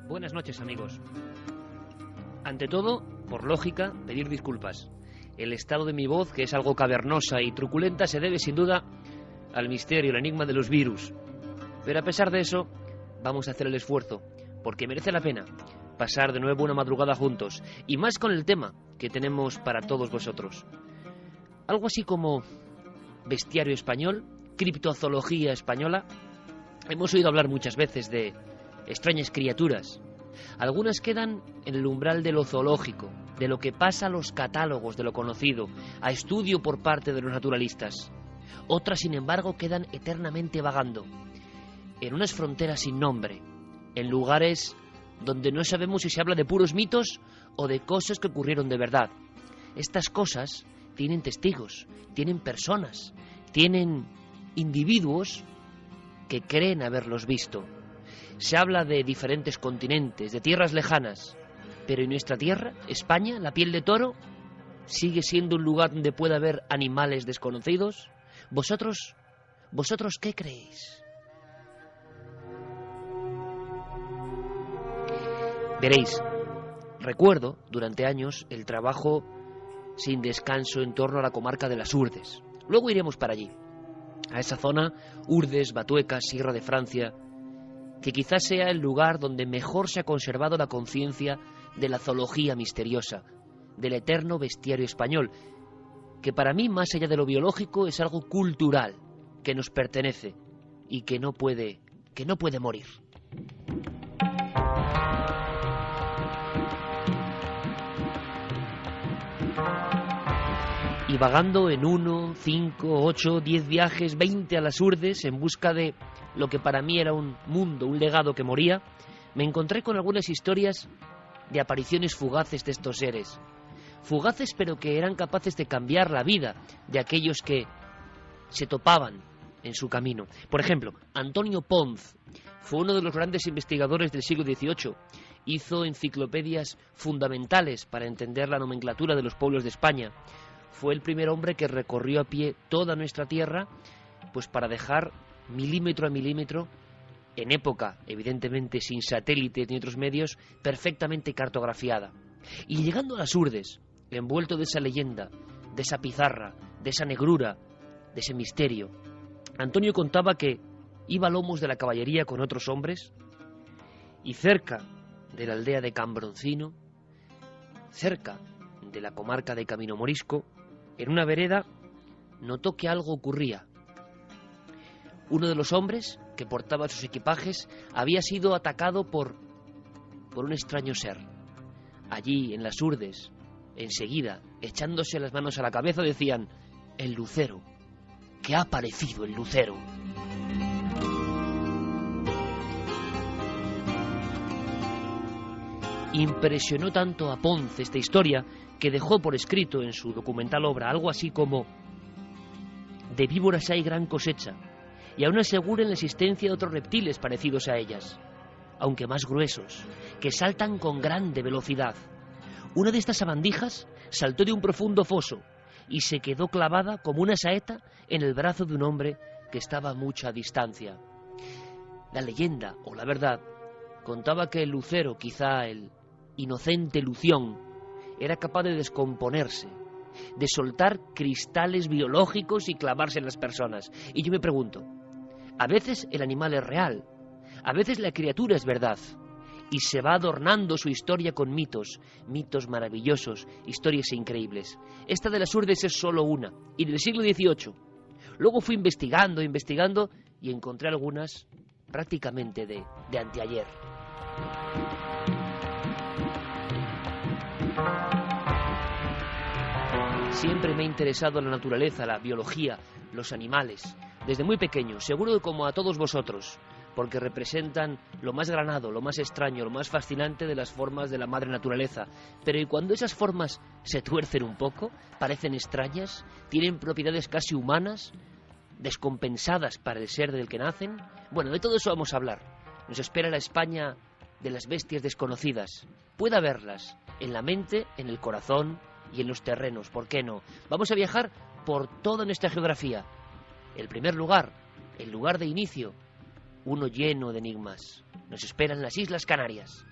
Buenas noches, amigos. Ante todo, por lógica, pedir disculpas. El estado de mi voz, que es algo cavernosa y truculenta, se debe sin duda al misterio, el enigma de los virus. Pero a pesar de eso, vamos a hacer el esfuerzo, porque merece la pena pasar de nuevo una madrugada juntos, y más con el tema que tenemos para todos vosotros. Algo así como bestiario español, criptozoología española. Hemos oído hablar muchas veces de extrañas criaturas. Algunas quedan en el umbral de lo zoológico, de lo que pasa a los catálogos de lo conocido, a estudio por parte de los naturalistas. Otras, sin embargo, quedan eternamente vagando, en unas fronteras sin nombre, en lugares donde no sabemos si se habla de puros mitos o de cosas que ocurrieron de verdad. Estas cosas tienen testigos, tienen personas, tienen individuos que creen haberlos visto. Se habla de diferentes continentes, de tierras lejanas, pero en nuestra tierra, España, la piel de toro, ¿sigue siendo un lugar donde pueda haber animales desconocidos? ¿Vosotros qué creéis? Veréis, recuerdo durante años el trabajo sin descanso en torno a la comarca de las Urdes. Luego iremos para allí, a esa zona, Urdes, Batuecas, Sierra de Francia, que quizás sea el lugar donde mejor se ha conservado la conciencia de la zoología misteriosa, del eterno bestiario español, que para mí, más allá de lo biológico, es algo cultural, que nos pertenece y que no puede morir. Y vagando en 1, 5, 8, 10 viajes, 20 a las Urdes, en busca de lo que para mí era un mundo, un legado que moría, me encontré con algunas historias de apariciones fugaces de estos seres. Fugaces, pero que eran capaces de cambiar la vida de aquellos que se topaban en su camino. Por ejemplo, Antonio Ponz fue uno de los grandes investigadores del siglo XVIII. Hizo enciclopedias fundamentales para entender la nomenclatura de los pueblos de España. Fue el primer hombre que recorrió a pie toda nuestra tierra, pues para dejar milímetro a milímetro, en época, evidentemente, sin satélites ni otros medios, perfectamente cartografiada. Y llegando a las Urdes, envuelto de esa leyenda, de esa pizarra, de esa negrura, de ese misterio, Antonio contaba que iba a lomos de la caballería con otros hombres, y cerca de la aldea de Cambroncino, cerca de la comarca de Camino Morisco, en una vereda, notó que algo ocurría. Uno de los hombres que portaba sus equipajes había sido atacado por un extraño ser. Allí, en las Urdes, enseguida, echándose las manos a la cabeza, decían: el lucero, que ha aparecido el lucero. Impresionó tanto a Ponce esta historia que dejó por escrito en su documental obra algo así como: de víboras hay gran cosecha, y aún aseguran la existencia de otros reptiles parecidos a ellas, aunque más gruesos, que saltan con grande velocidad. Una de estas sabandijas saltó de un profundo foso y se quedó clavada como una saeta en el brazo de un hombre que estaba a mucha distancia. La leyenda, o la verdad, contaba que el lucero, quizá el inocente Lución, era capaz de descomponerse, de soltar cristales biológicos y clavarse en las personas. Y yo me pregunto, a veces el animal es real, a veces la criatura es verdad, y se va adornando su historia con mitos, mitos maravillosos, historias increíbles. Esta de las Urdes es solo una, y del siglo XVIII. Luego fui investigando, y encontré algunas prácticamente de anteayer. Siempre me ha interesado la naturaleza, la biología, los animales, desde muy pequeño, seguro que como a todos vosotros, porque representan lo más granado, lo más extraño, lo más fascinante de las formas de la madre naturaleza. Pero ¿y cuando esas formas se tuercen un poco, parecen extrañas, tienen propiedades casi humanas, descompensadas para el ser del que nacen? Bueno, de todo eso vamos a hablar. Nos espera la España de las bestias desconocidas. Puede haberlas en la mente, en el corazón y en los terrenos, ¿por qué no? Vamos a viajar por toda nuestra geografía. El primer lugar, el lugar de inicio, uno lleno de enigmas. Nos esperan las Islas Canarias.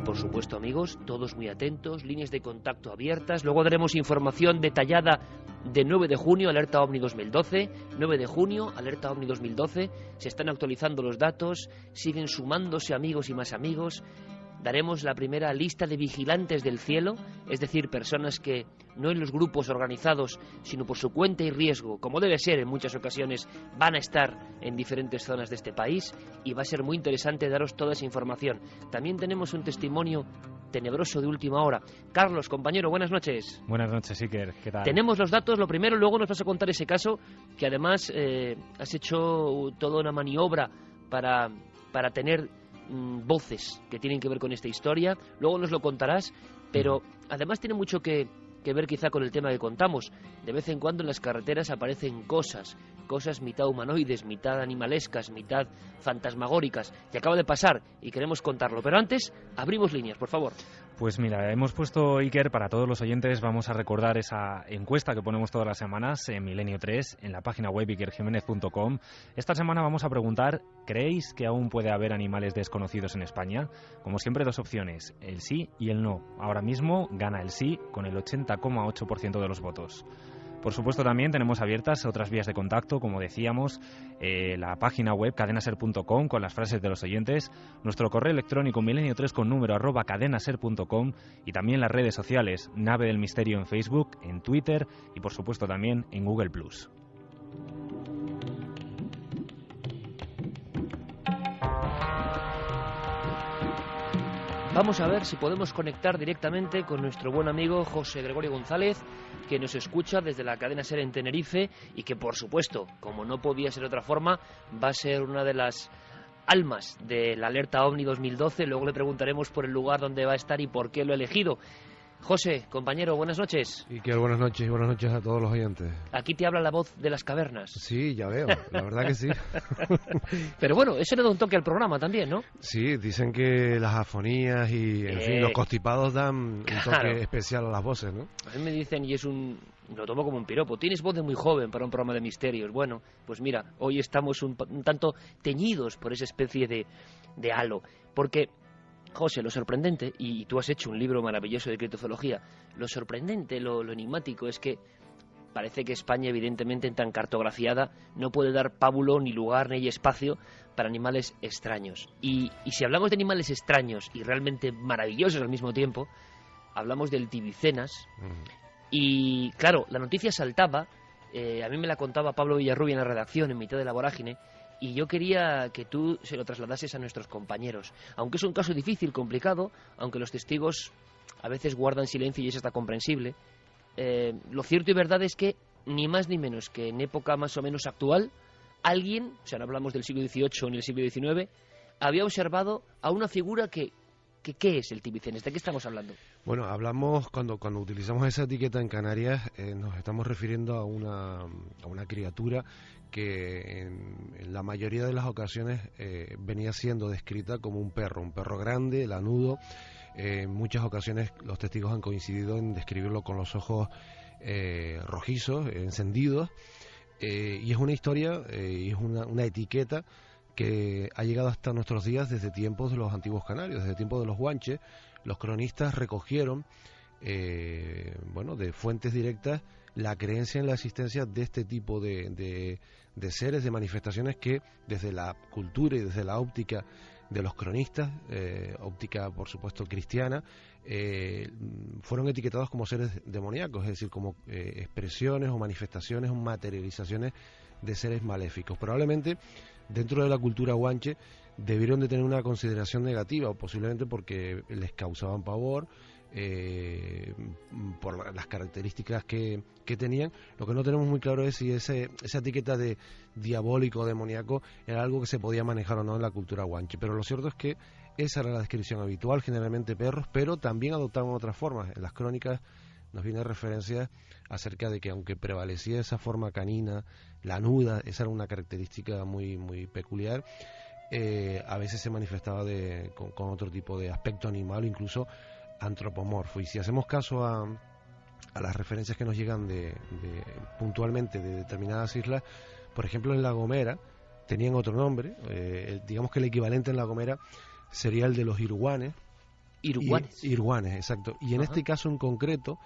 Por supuesto, amigos, todos muy atentos, líneas de contacto abiertas. Luego daremos información detallada de 9 de junio, alerta OVNI 2012. 9 de junio, alerta OVNI 2012. Se están actualizando los datos, siguen sumándose amigos y más amigos. Daremos la primera lista de vigilantes del cielo, es decir, personas que no en los grupos organizados, sino por su cuenta y riesgo, como debe ser en muchas ocasiones, van a estar en diferentes zonas de este país, y va a ser muy interesante daros toda esa información. También tenemos un testimonio tenebroso de última hora. Carlos, compañero, buenas noches. Buenas noches, Iker, ¿qué tal? Tenemos los datos, lo primero, luego nos vas a contar ese caso, que además has hecho toda una maniobra para tener voces que tienen que ver con esta historia. Luego nos lo contarás, pero además tiene mucho que ver quizá con el tema que contamos. De vez en cuando en las carreteras aparecen cosas mitad humanoides, mitad animalescas, mitad fantasmagóricas, que acaba de pasar y queremos contarlo. Pero antes, abrimos líneas, por favor. Pues mira, hemos puesto, Iker, para todos los oyentes, vamos a recordar esa encuesta que ponemos todas las semanas en Milenio 3, en la página web ikerjimenez.com. Esta semana vamos a preguntar, ¿creéis que aún puede haber animales desconocidos en España? Como siempre, dos opciones, el sí y el no. Ahora mismo gana el sí con el 80,8% de los votos. Por supuesto, también tenemos abiertas otras vías de contacto, como decíamos, la página web cadenaser.com con las frases de los oyentes, nuestro correo electrónico milenio3 con número @cadenaser.com, y también las redes sociales, Nave del Misterio en Facebook, en Twitter y por supuesto también en Google+. Vamos a ver si podemos conectar directamente con nuestro buen amigo José Gregorio González, que nos escucha desde la cadena SER en Tenerife y que, por supuesto, como no podía ser de otra forma, va a ser una de las almas de la alerta OVNI 2012. Luego le preguntaremos por el lugar donde va a estar y por qué lo ha elegido. José, compañero, buenas noches. Iker, buenas noches y buenas noches a todos los oyentes. Aquí te habla la voz de las cavernas. Sí, ya veo, la verdad que sí. Pero bueno, eso le da un toque al programa también, ¿no? Sí, dicen que las afonías y, en fin, los constipados dan un toque especial a las voces, ¿no? A mí me dicen, y lo tomo como un piropo, tienes voz de muy joven para un programa de misterios. Bueno, pues mira, hoy estamos un tanto teñidos por esa especie de halo, porque... José, lo sorprendente, y tú has hecho un libro maravilloso de criptozoología, lo sorprendente, lo enigmático es que parece que España, evidentemente, tan cartografiada, no puede dar pábulo, ni lugar, ni espacio para animales extraños. Y si hablamos de animales extraños y realmente maravillosos al mismo tiempo, hablamos del tibicenas. Y claro, la noticia saltaba, a mí me la contaba Pablo Villarrubia en la redacción, en mitad de la vorágine, y yo quería que tú se lo trasladases a nuestros compañeros. Aunque es un caso difícil, complicado, aunque los testigos a veces guardan silencio y es hasta comprensible, lo cierto y verdad es que ni más ni menos que en época más o menos actual, alguien, o sea, no hablamos del siglo XVIII ni del siglo XIX, había observado a una figura que ¿qué es el tibicenes? ¿De qué estamos hablando? Bueno, hablamos, cuando utilizamos esa etiqueta en Canarias, nos estamos refiriendo a una criatura que en la mayoría de las ocasiones venía siendo descrita como un perro grande, lanudo. En muchas ocasiones los testigos han coincidido en describirlo con los ojos rojizos, encendidos, y es una historia y es una etiqueta que ha llegado hasta nuestros días desde tiempos de los antiguos canarios, desde tiempos de los guanches. Los cronistas recogieron, de fuentes directas, la creencia en la existencia de este tipo de seres, de manifestaciones que desde la cultura y desde la óptica de los cronistas, óptica por supuesto cristiana, fueron etiquetados como seres demoníacos, es decir, como expresiones o manifestaciones o materializaciones de seres maléficos. Probablemente dentro de la cultura guanche debieron de tener una consideración negativa, o posiblemente porque les causaban pavor, por las características que tenían. Lo que no tenemos muy claro es si esa etiqueta de diabólico o demoníaco era algo que se podía manejar o no en la cultura guanche, pero lo cierto es que esa era la descripción habitual, generalmente perros, pero también adoptaban otras formas. En las crónicas nos viene referencia acerca de que aunque prevalecía esa forma canina, lanuda, esa era una característica muy, muy peculiar, a veces se manifestaba con otro tipo de aspecto animal, incluso antropomorfo. Y si hacemos caso a a las referencias que nos llegan puntualmente de determinadas islas, por ejemplo en La Gomera tenían otro nombre, digamos que el equivalente en La Gomera sería el de los iruanes. Iruanes, exacto. Y en este caso en concreto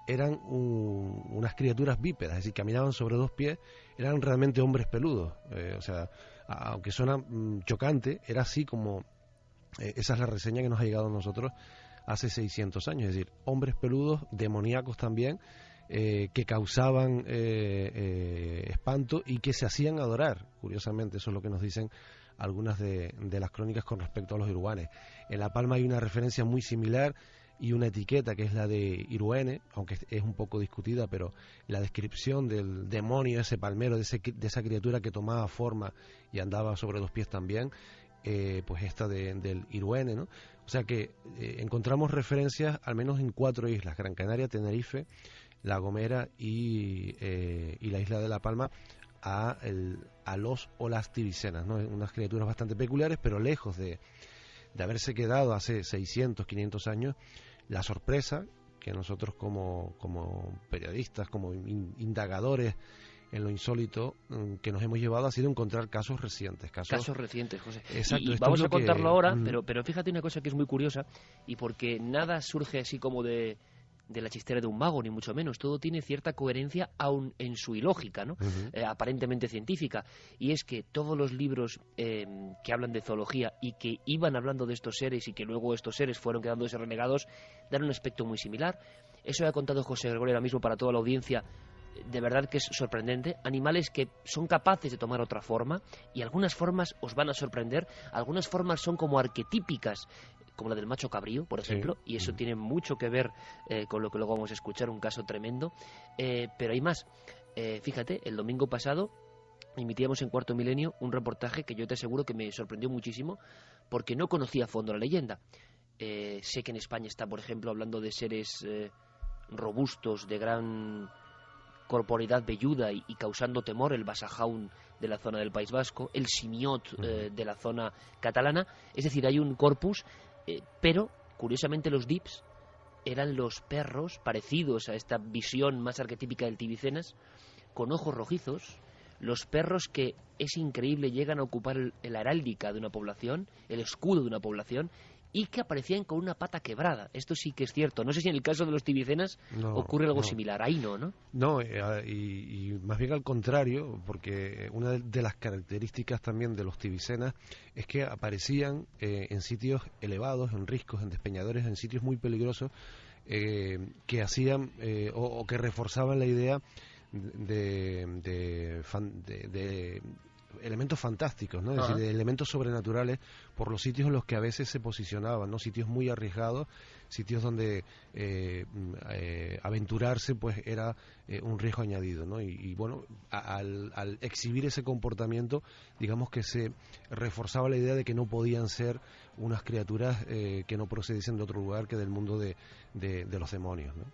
eran unas criaturas bípedas, es decir, caminaban sobre dos pies, eran realmente hombres peludos. O sea, aunque suena chocante, era así como, esa es la reseña que nos ha llegado a nosotros hace 600 años, es decir, hombres peludos, demoníacos también, que causaban espanto y que se hacían adorar. Curiosamente, eso es lo que nos dicen algunas de las crónicas con respecto a los iruanes. En La Palma hay una referencia muy similar y una etiqueta que es la de Iruene, aunque es un poco discutida, pero la descripción del demonio, ese palmero, de esa criatura que tomaba forma y andaba sobre dos pies también, pues esta del Iruene, ¿no? O sea que encontramos referencias al menos en 4 islas: Gran Canaria, Tenerife, La Gomera y la isla de La Palma, a los o las tibicenas, ¿no? Unas criaturas bastante peculiares, pero lejos de haberse quedado hace 600, 500 años. La sorpresa que nosotros como periodistas, como indagadores en lo insólito, que nos hemos llevado ha sido encontrar casos recientes. Casos recientes, José. Exacto, y vamos a contarlo ahora, pero fíjate una cosa que es muy curiosa, y porque nada surge así como de la chistera de un mago, ni mucho menos. Todo tiene cierta coherencia, aun en su ilógica, ¿no? Aparentemente científica. Y es que todos los libros que hablan de zoología y que iban hablando de estos seres y que luego estos seres fueron quedándose renegados, dan un aspecto muy similar. Eso ha contado José Gregorio ahora mismo para toda la audiencia. De verdad que es sorprendente. Animales que son capaces de tomar otra forma, y algunas formas os van a sorprender. Algunas formas son como arquetípicas, como la del macho cabrío, por ejemplo, sí. Y eso tiene mucho que ver con lo que luego vamos a escuchar, un caso tremendo. Pero hay más. Fíjate, el domingo pasado emitíamos en Cuarto Milenio un reportaje que yo te aseguro que me sorprendió muchísimo, porque no conocía a fondo la leyenda. Sé que en España está, por ejemplo, hablando de seres robustos, de gran corporeidad velluda y causando temor, el basajaun de la zona del País Vasco, el simiot de la zona catalana. Es decir, hay un corpus, pero curiosamente los dips eran los perros parecidos a esta visión más arquetípica del Tibicenas, con ojos rojizos, los perros que, es increíble, llegan a ocupar la heráldica de una población, el escudo de una población, y que aparecían con una pata quebrada. Esto sí que es cierto. No sé si en el caso de los tibicenas ocurre algo similar. Ahí no, ¿no? No, y más bien al contrario, porque una de las características también de los tibicenas es que aparecían en sitios elevados, en riscos, en despeñadores, en sitios muy peligrosos, que hacían o que reforzaban la idea de elementos fantásticos, ¿no? Es decir, de elementos sobrenaturales por los sitios en los que a veces se posicionaban, ¿no? Sitios muy arriesgados, sitios donde aventurarse pues era un riesgo añadido, ¿no? Y bueno, al exhibir ese comportamiento, digamos que se reforzaba la idea de que no podían ser unas criaturas que no procediesen de otro lugar que del mundo de los demonios, ¿no?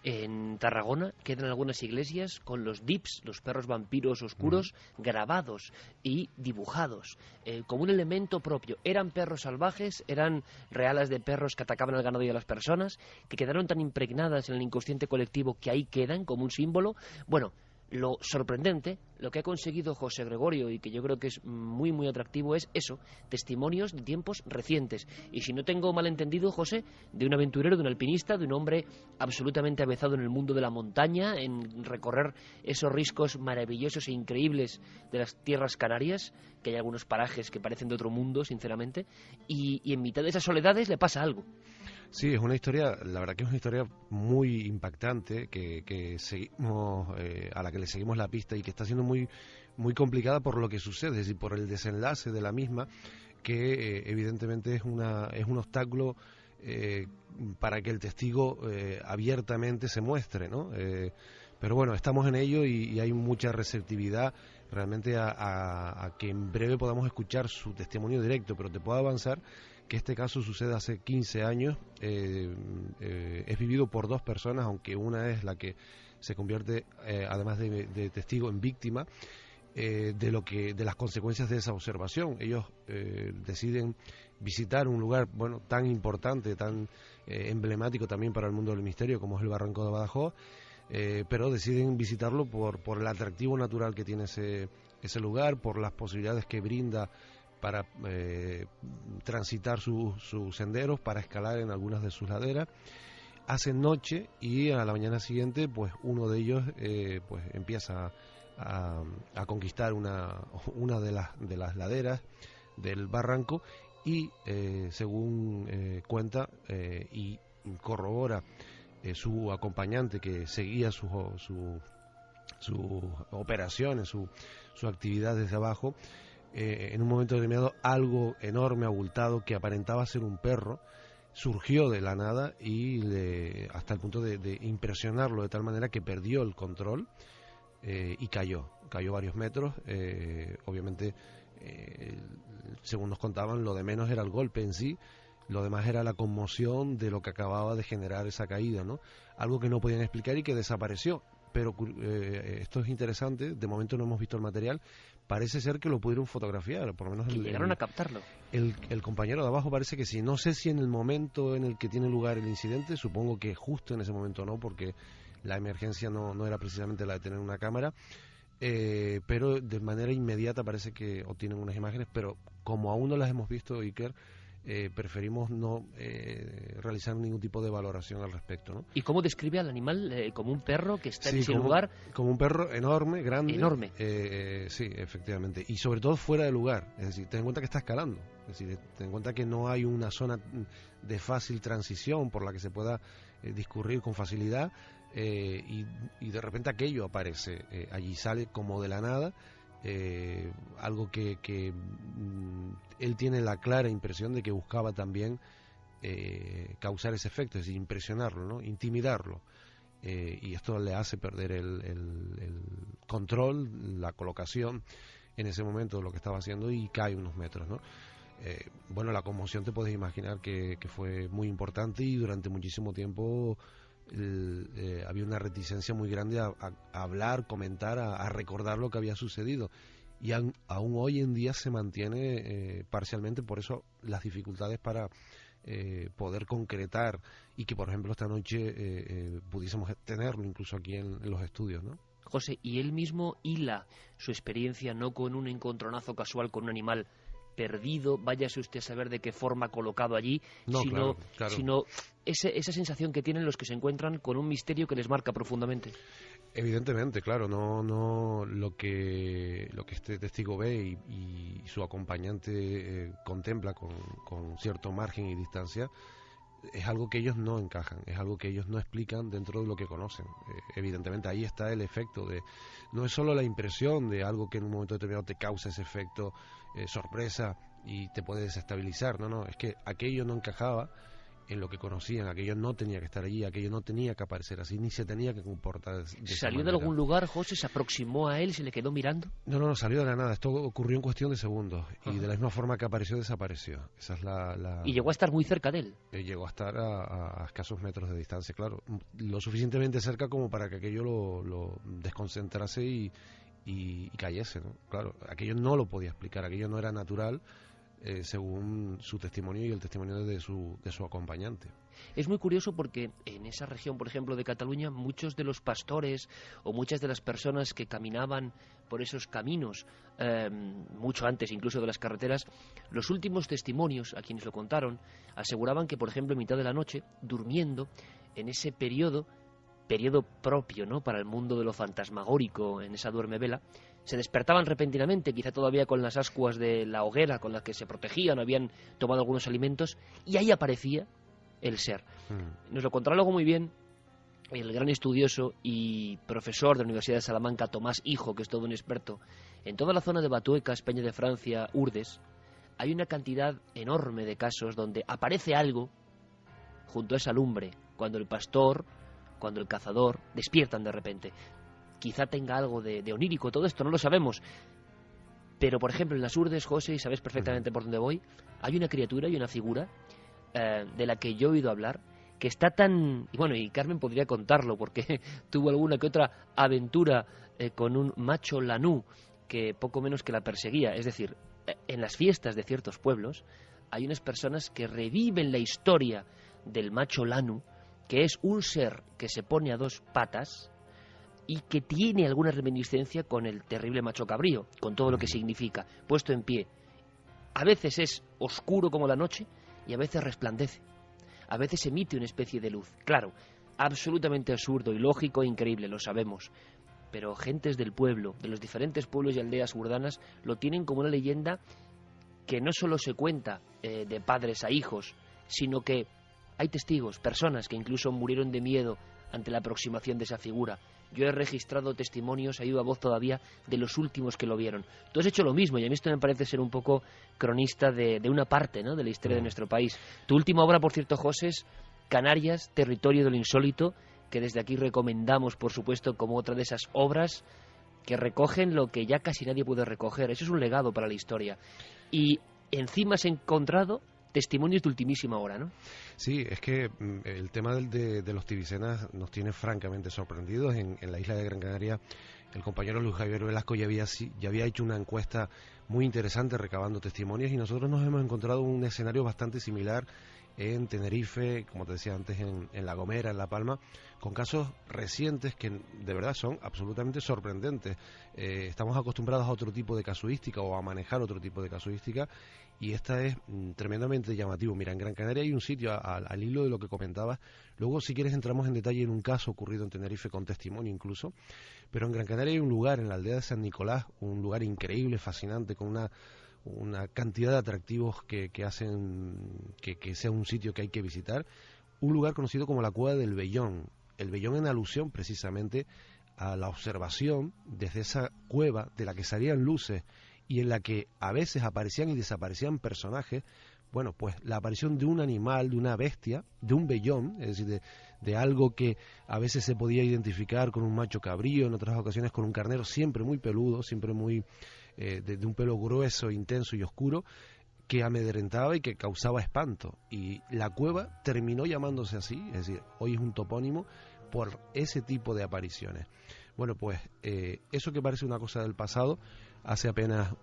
En Tarragona quedan algunas iglesias con los dips, los perros vampiros oscuros, grabados y dibujados como un elemento propio. Eran perros salvajes, eran realas de perros que atacaban al ganado y a las personas, que quedaron tan impregnadas en el inconsciente colectivo que ahí quedan como un símbolo. Bueno, lo sorprendente, lo que ha conseguido José Gregorio, y que yo creo que es muy muy atractivo, es eso, testimonios de tiempos recientes. Y si no tengo malentendido, José, de un aventurero, de un alpinista, de un hombre absolutamente avezado en el mundo de la montaña, en recorrer esos riscos maravillosos e increíbles de las tierras canarias, que hay algunos parajes que parecen de otro mundo, sinceramente, y en mitad de esas soledades le pasa algo. Sí, es una historia, la verdad que es una historia muy impactante, que seguimos, a la que le seguimos la pista, y que está siendo muy, muy complicada por lo que sucede, es decir, por el desenlace de la misma, que evidentemente es un obstáculo para que el testigo abiertamente se muestre, ¿no? Pero bueno, estamos en ello y hay mucha receptividad realmente a que en breve podamos escuchar su testimonio directo, pero te puedo avanzar que este caso sucede hace 15 años, es vivido por 2 personas, aunque una es la que se convierte, además de testigo, en víctima de las consecuencias de esa observación. Ellos deciden visitar un lugar, bueno, tan importante, tan emblemático también para el mundo del misterio como es el Barranco de Badajoz, pero deciden visitarlo por el atractivo natural que tiene ese lugar, por las posibilidades que brinda para transitar sus senderos, para escalar en algunas de sus laderas. Hacen noche y a la mañana siguiente pues uno de ellos pues empieza a conquistar una de las laderas del barranco y según cuenta y corrobora su acompañante que seguía sus operaciones, su actividad desde abajo, en un momento determinado algo enorme, abultado, que aparentaba ser un perro, surgió de la nada y hasta el punto de impresionarlo de tal manera que perdió el control y cayó varios metros. Obviamente, según nos contaban, lo de menos era el golpe en sí, lo demás era la conmoción de lo que acababa de generar esa caída, ¿no? Algo que no podían explicar y que desapareció. Pero esto es interesante, de momento no hemos visto el material, parece ser que lo pudieron fotografiar, por lo menos llegaron a captarlo. El compañero de abajo parece que sí, no sé si en el momento en el que tiene lugar el incidente, supongo que justo en ese momento no, porque la emergencia no era precisamente la de tener una cámara, pero de manera inmediata parece que obtienen unas imágenes, pero como aún no las hemos visto, Iker, preferimos no realizar ningún tipo de valoración al respecto, ¿no? ¿Y cómo describe al animal? ¿Como un perro que está en ese como, lugar? Como un perro enorme, grande. Enorme. Sí, efectivamente. Y sobre todo fuera de lugar. Es decir, ten en cuenta que está escalando. Es decir, ten en cuenta que no hay una zona de fácil transición por la que se pueda discurrir con facilidad. Y de repente aquello aparece. Allí sale como de la nada. Algo que él tiene la clara impresión de que buscaba también causar ese efecto, es decir, impresionarlo, ¿no? Intimidarlo, y esto le hace perder el control, la colocación en ese momento de lo que estaba haciendo y cae unos metros, ¿no? Bueno, la conmoción te puedes imaginar que fue muy importante y durante muchísimo tiempo había una reticencia muy grande a hablar, comentar, a recordar lo que había sucedido y aún hoy en día se mantiene parcialmente, por eso las dificultades para poder concretar y que por ejemplo esta noche pudiésemos tenerlo incluso aquí en los estudios, ¿no? José, y él mismo hila su experiencia no con un encontronazo casual con un animal perdido, váyase usted a saber de qué forma colocado allí, sino esa sensación que tienen los que se encuentran con un misterio que les marca profundamente. Evidentemente, claro, no lo que este testigo ve y su acompañante contempla con cierto margen y distancia es algo que ellos no encajan, es algo que ellos no explican dentro de lo que conocen. Evidentemente ahí está el efecto no es solo la impresión de algo que en un momento determinado te causa ese efecto sorpresa y te puede desestabilizar, no, es que aquello no encajaba en lo que conocían, aquello no tenía que estar allí, aquello no tenía que aparecer así, ni se tenía que comportar de esa ¿Salió manera. de algún lugar, José? ¿Se aproximó a él? ¿Se le quedó mirando? No, salió de la nada. Esto ocurrió en cuestión de segundos. Y de la misma forma que apareció, desapareció. Esa es la... ¿Y llegó a estar muy cerca de él? Llegó a estar a escasos metros de distancia, claro. Lo suficientemente cerca como para que aquello lo desconcentrase y cayese, ¿no? Claro, aquello no lo podía explicar, aquello no era natural, según su testimonio y el testimonio de su acompañante. Es muy curioso porque en esa región, por ejemplo, de Cataluña, muchos de los pastores o muchas de las personas que caminaban por esos caminos, mucho antes incluso de las carreteras, los últimos testimonios, a quienes lo contaron, aseguraban que, por ejemplo, en mitad de la noche, durmiendo, en ese periodo propio, ¿no?, para el mundo de lo fantasmagórico, en esa duermevela, se despertaban repentinamente, quizá todavía con las ascuas de la hoguera con las que se protegían, habían tomado algunos alimentos, y ahí aparecía el ser. Nos lo contará luego muy bien el gran estudioso y profesor de la Universidad de Salamanca, Tomás Hijo, que es todo un experto. En toda la zona de Batuecas, Peña de Francia, Urdes, hay una cantidad enorme de casos donde aparece algo junto a esa lumbre, cuando el pastor, cuando el cazador despiertan de repente. Quizá tenga algo de onírico, todo esto no lo sabemos. Pero, por ejemplo, en las Urdes, José, y sabes perfectamente por dónde voy, hay una criatura y una figura de la que yo he oído hablar, que está tan... Y bueno, y Carmen podría contarlo, porque tuvo alguna que otra aventura con un macho lanú que poco menos que la perseguía. Es decir, en las fiestas de ciertos pueblos hay unas personas que reviven la historia del macho Lanu, que es un ser que se pone a dos patas y que tiene alguna reminiscencia con el terrible macho cabrío, con todo lo que significa, puesto en pie. A veces es oscuro como la noche y a veces resplandece. A veces emite una especie de luz. Claro, absolutamente absurdo, ilógico e increíble, lo sabemos. Pero gentes del pueblo, de los diferentes pueblos y aldeas urdanas, lo tienen como una leyenda que no solo se cuenta de padres a hijos, sino que hay testigos, personas que incluso murieron de miedo ante la aproximación de esa figura. Yo he registrado testimonios, a viva voz todavía, de los últimos que lo vieron. Tú has hecho lo mismo, y a mí esto me parece ser un poco cronista de una parte, ¿no?, de la historia de nuestro país. Tu última obra, por cierto, José, es Canarias, territorio de lo insólito, que desde aquí recomendamos, por supuesto, como otra de esas obras que recogen lo que ya casi nadie puede recoger. Eso es un legado para la historia. Y encima has encontrado testimonios de ultimísima hora, ¿no? Sí, es que el tema de los tibicenas nos tiene francamente sorprendidos. En la isla de Gran Canaria, el compañero Luis Javier Velasco ya había hecho una encuesta muy interesante recabando testimonios, y nosotros nos hemos encontrado un escenario bastante similar en Tenerife, como te decía antes, en La Gomera, en La Palma, con casos recientes que de verdad son absolutamente sorprendentes. Estamos acostumbrados a otro tipo de casuística o a manejar otro tipo de casuística, y esta es tremendamente llamativo. Mira, en Gran Canaria hay un sitio, al hilo de lo que comentabas, luego si quieres entramos en detalle en un caso ocurrido en Tenerife con testimonio incluso, pero en Gran Canaria hay un lugar, en la aldea de San Nicolás, un lugar increíble, fascinante, con una cantidad de atractivos que hacen que sea un sitio que hay que visitar, un lugar conocido como la Cueva del Vellón. El Vellón en alusión precisamente a la observación desde esa cueva de la que salían luces y en la que a veces aparecían y desaparecían personajes. Bueno, pues la aparición de un animal, de una bestia, de un vellón, es decir, de algo que a veces se podía identificar con un macho cabrío, en otras ocasiones con un carnero, siempre muy peludo, siempre muy de un pelo grueso, intenso y oscuro, que amedrentaba y que causaba espanto. Y la cueva terminó llamándose así, es decir, hoy es un topónimo por ese tipo de apariciones. Bueno, pues eso que parece una cosa del pasado, hace apenas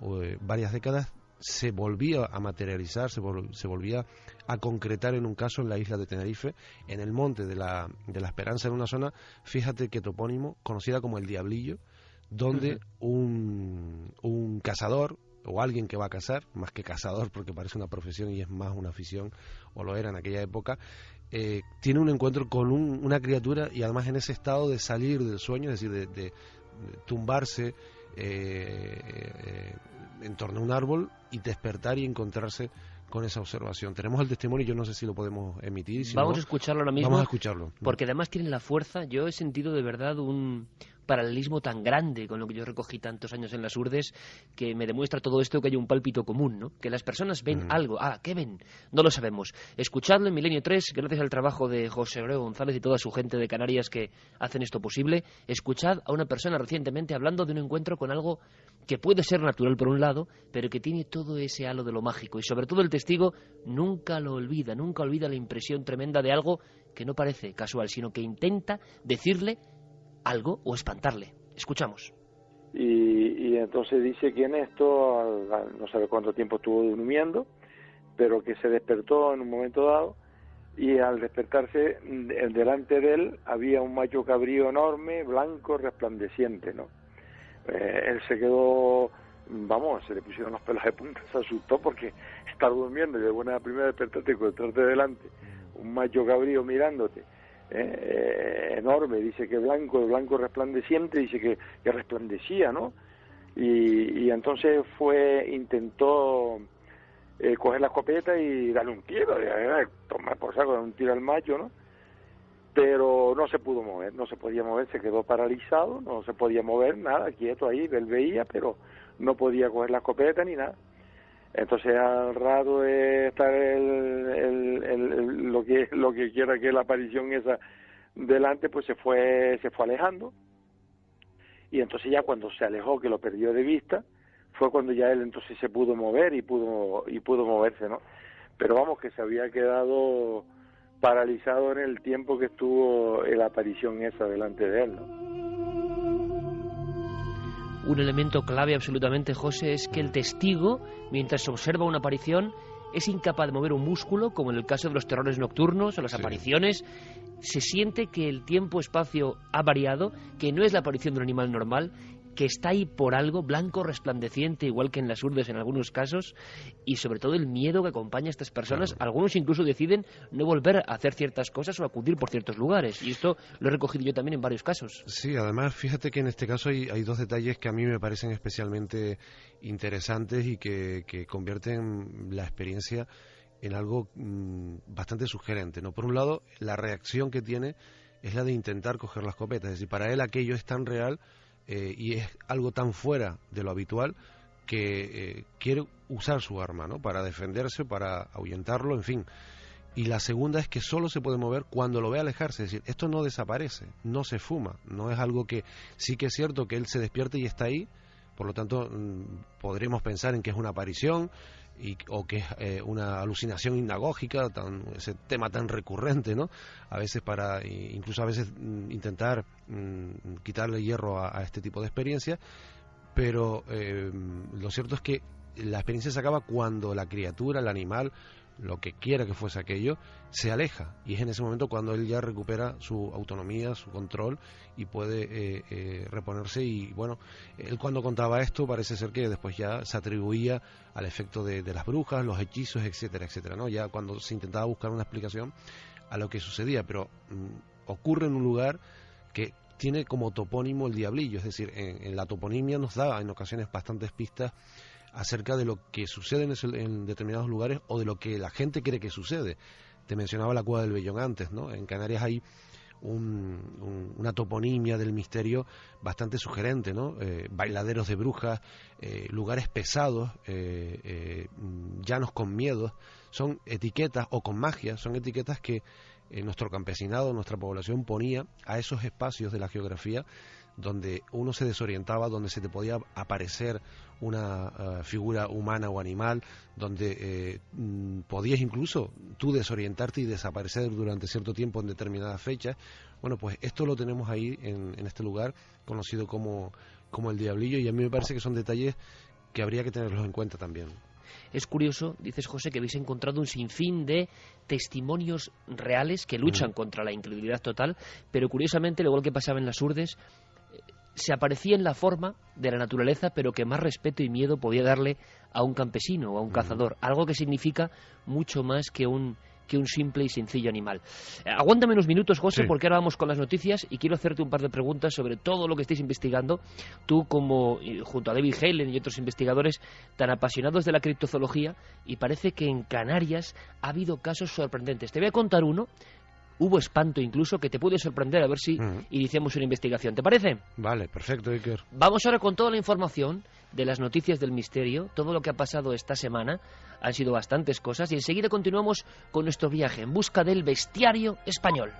varias décadas se volvía a materializar, se volvía a concretar en un caso en la isla de Tenerife, en el monte de la Esperanza, en una zona, fíjate qué topónimo, conocida como el Diablillo, donde un cazador o alguien que va a cazar, más que cazador porque parece una profesión y es más una afición, o lo era en aquella época, tiene un encuentro con una criatura, y además en ese estado de salir del sueño, es decir, de tumbarse en torno a un árbol y despertar y encontrarse con esa observación. Tenemos el testimonio, yo no sé si lo podemos emitir. Si vamos no, a escucharlo ahora mismo. Vamos a escucharlo. Porque además tiene la fuerza. Yo he sentido de verdad un paralelismo tan grande con lo que yo recogí tantos años en las Urdes, que me demuestra todo esto que hay un pálpito común, ¿no? Que las personas ven algo. ¿Qué ven? No lo sabemos. Escuchadlo en Milenio 3, gracias al trabajo de José Gregorio González y toda su gente de Canarias que hacen esto posible. Escuchad a una persona recientemente hablando de un encuentro con algo que puede ser natural por un lado, pero que tiene todo ese halo de lo mágico, y sobre todo el testigo nunca lo olvida, nunca olvida la impresión tremenda de algo que no parece casual, sino que intenta decirle algo o espantarle. Escuchamos. Y entonces dice que en esto, no sabe cuánto tiempo estuvo durmiendo, pero que se despertó en un momento dado, y al despertarse, delante de él había un macho cabrío enorme, blanco, resplandeciente, ¿no? Él se quedó, se le pusieron los pelos de punta, se asustó porque estar durmiendo y de buena primera despertarte y encontrarte delante un macho cabrío mirándote, enorme, dice que blanco resplandeciente, dice que resplandecía, ¿no? Y entonces intentó coger la escopeta y darle un tiro, tomar por saco, darle un tiro al macho, ¿no? Pero no se pudo mover, no se podía mover, se quedó paralizado, no se podía mover, nada, quieto ahí, él veía, pero no podía coger la escopeta ni nada. Entonces al rato de estar lo que quiera que la aparición esa delante, pues se fue alejando, y entonces ya cuando se alejó, que lo perdió de vista, fue cuando ya él entonces se pudo mover y pudo moverse, ¿no? Pero vamos, que se había quedado paralizado en el tiempo que estuvo la aparición esa delante de él, ¿no? Un elemento clave absolutamente, José, es que el testigo, mientras observa una aparición, es incapaz de mover un músculo, como en el caso de los terrores nocturnos o las apariciones. Se siente que el tiempo-espacio ha variado, que no es la aparición de un animal normal, que está ahí por algo, blanco, resplandeciente, igual que en las urdes en algunos casos, y sobre todo el miedo que acompaña a estas personas. Claro. Algunos incluso deciden no volver a hacer ciertas cosas o acudir por ciertos lugares, y esto lo he recogido yo también en varios casos. Sí, además fíjate que en este caso hay dos detalles que a mí me parecen especialmente interesantes y que convierten la experiencia en algo bastante sugerente, ¿no? Por un lado, la reacción que tiene es la de intentar coger la escopeta, es decir, para él aquello es tan real y es algo tan fuera de lo habitual que quiere usar su arma, ¿no? Para defenderse, para ahuyentarlo, en fin. Y la segunda es que solo se puede mover cuando lo ve alejarse, es decir, esto no desaparece, no se fuma, no es algo que sí que es cierto que él se despierte y está ahí, por lo tanto podremos pensar en que es una aparición o que es una alucinación hipnagógica, ese tema tan recurrente, ¿no? A veces incluso a veces intentar quitarle hierro a este tipo de experiencias, pero lo cierto es que la experiencia se acaba cuando la criatura, el animal, lo que quiera que fuese aquello, se aleja, y es en ese momento cuando él ya recupera su autonomía, su control y puede reponerse. Y bueno, él cuando contaba esto parece ser que después ya se atribuía al efecto de las brujas, los hechizos, etcétera, etcétera, ¿no? Ya cuando se intentaba buscar una explicación a lo que sucedía, pero ocurre en un lugar que tiene como topónimo el Diablillo, es decir, en la toponimia nos da en ocasiones bastantes pistas acerca de lo que sucede en determinados lugares o de lo que la gente cree que sucede. Te mencionaba la Cueva del Vellón antes, ¿no? En Canarias hay una toponimia del misterio bastante sugerente, ¿no? Bailaderos de brujas, lugares pesados, llanos con miedos, son etiquetas, o con magia, son etiquetas que nuestro campesinado, nuestra población ponía a esos espacios de la geografía donde uno se desorientaba, donde se te podía aparecer una figura humana o animal, donde podías incluso tú desorientarte y desaparecer durante cierto tiempo en determinadas fechas. Bueno, pues esto lo tenemos ahí en este lugar conocido como el Diablillo, y a mí me parece que son detalles que habría que tenerlos en cuenta también. Es curioso, dices, José, que habéis encontrado un sinfín de testimonios reales que luchan contra la incredulidad total, pero curiosamente, lo igual que pasaba en las urdes, se aparecía en la forma de la naturaleza, pero que más respeto y miedo podía darle a un campesino o a un cazador, algo que significa mucho más que un simple y sencillo animal. Aguántame unos minutos, José, porque ahora vamos con las noticias y quiero hacerte un par de preguntas sobre todo lo que estáis investigando, tú como junto a David Halen y otros investigadores tan apasionados de la criptozoología, y parece que en Canarias ha habido casos sorprendentes. Te voy a contar uno. Hubo espanto incluso, que te puede sorprender, a ver si iniciamos una investigación. ¿Te parece? Vale, perfecto, Iker. Vamos ahora con toda la información de las noticias del misterio, todo lo que ha pasado esta semana. Han sido bastantes cosas y enseguida continuamos con nuestro viaje en busca del bestiario español.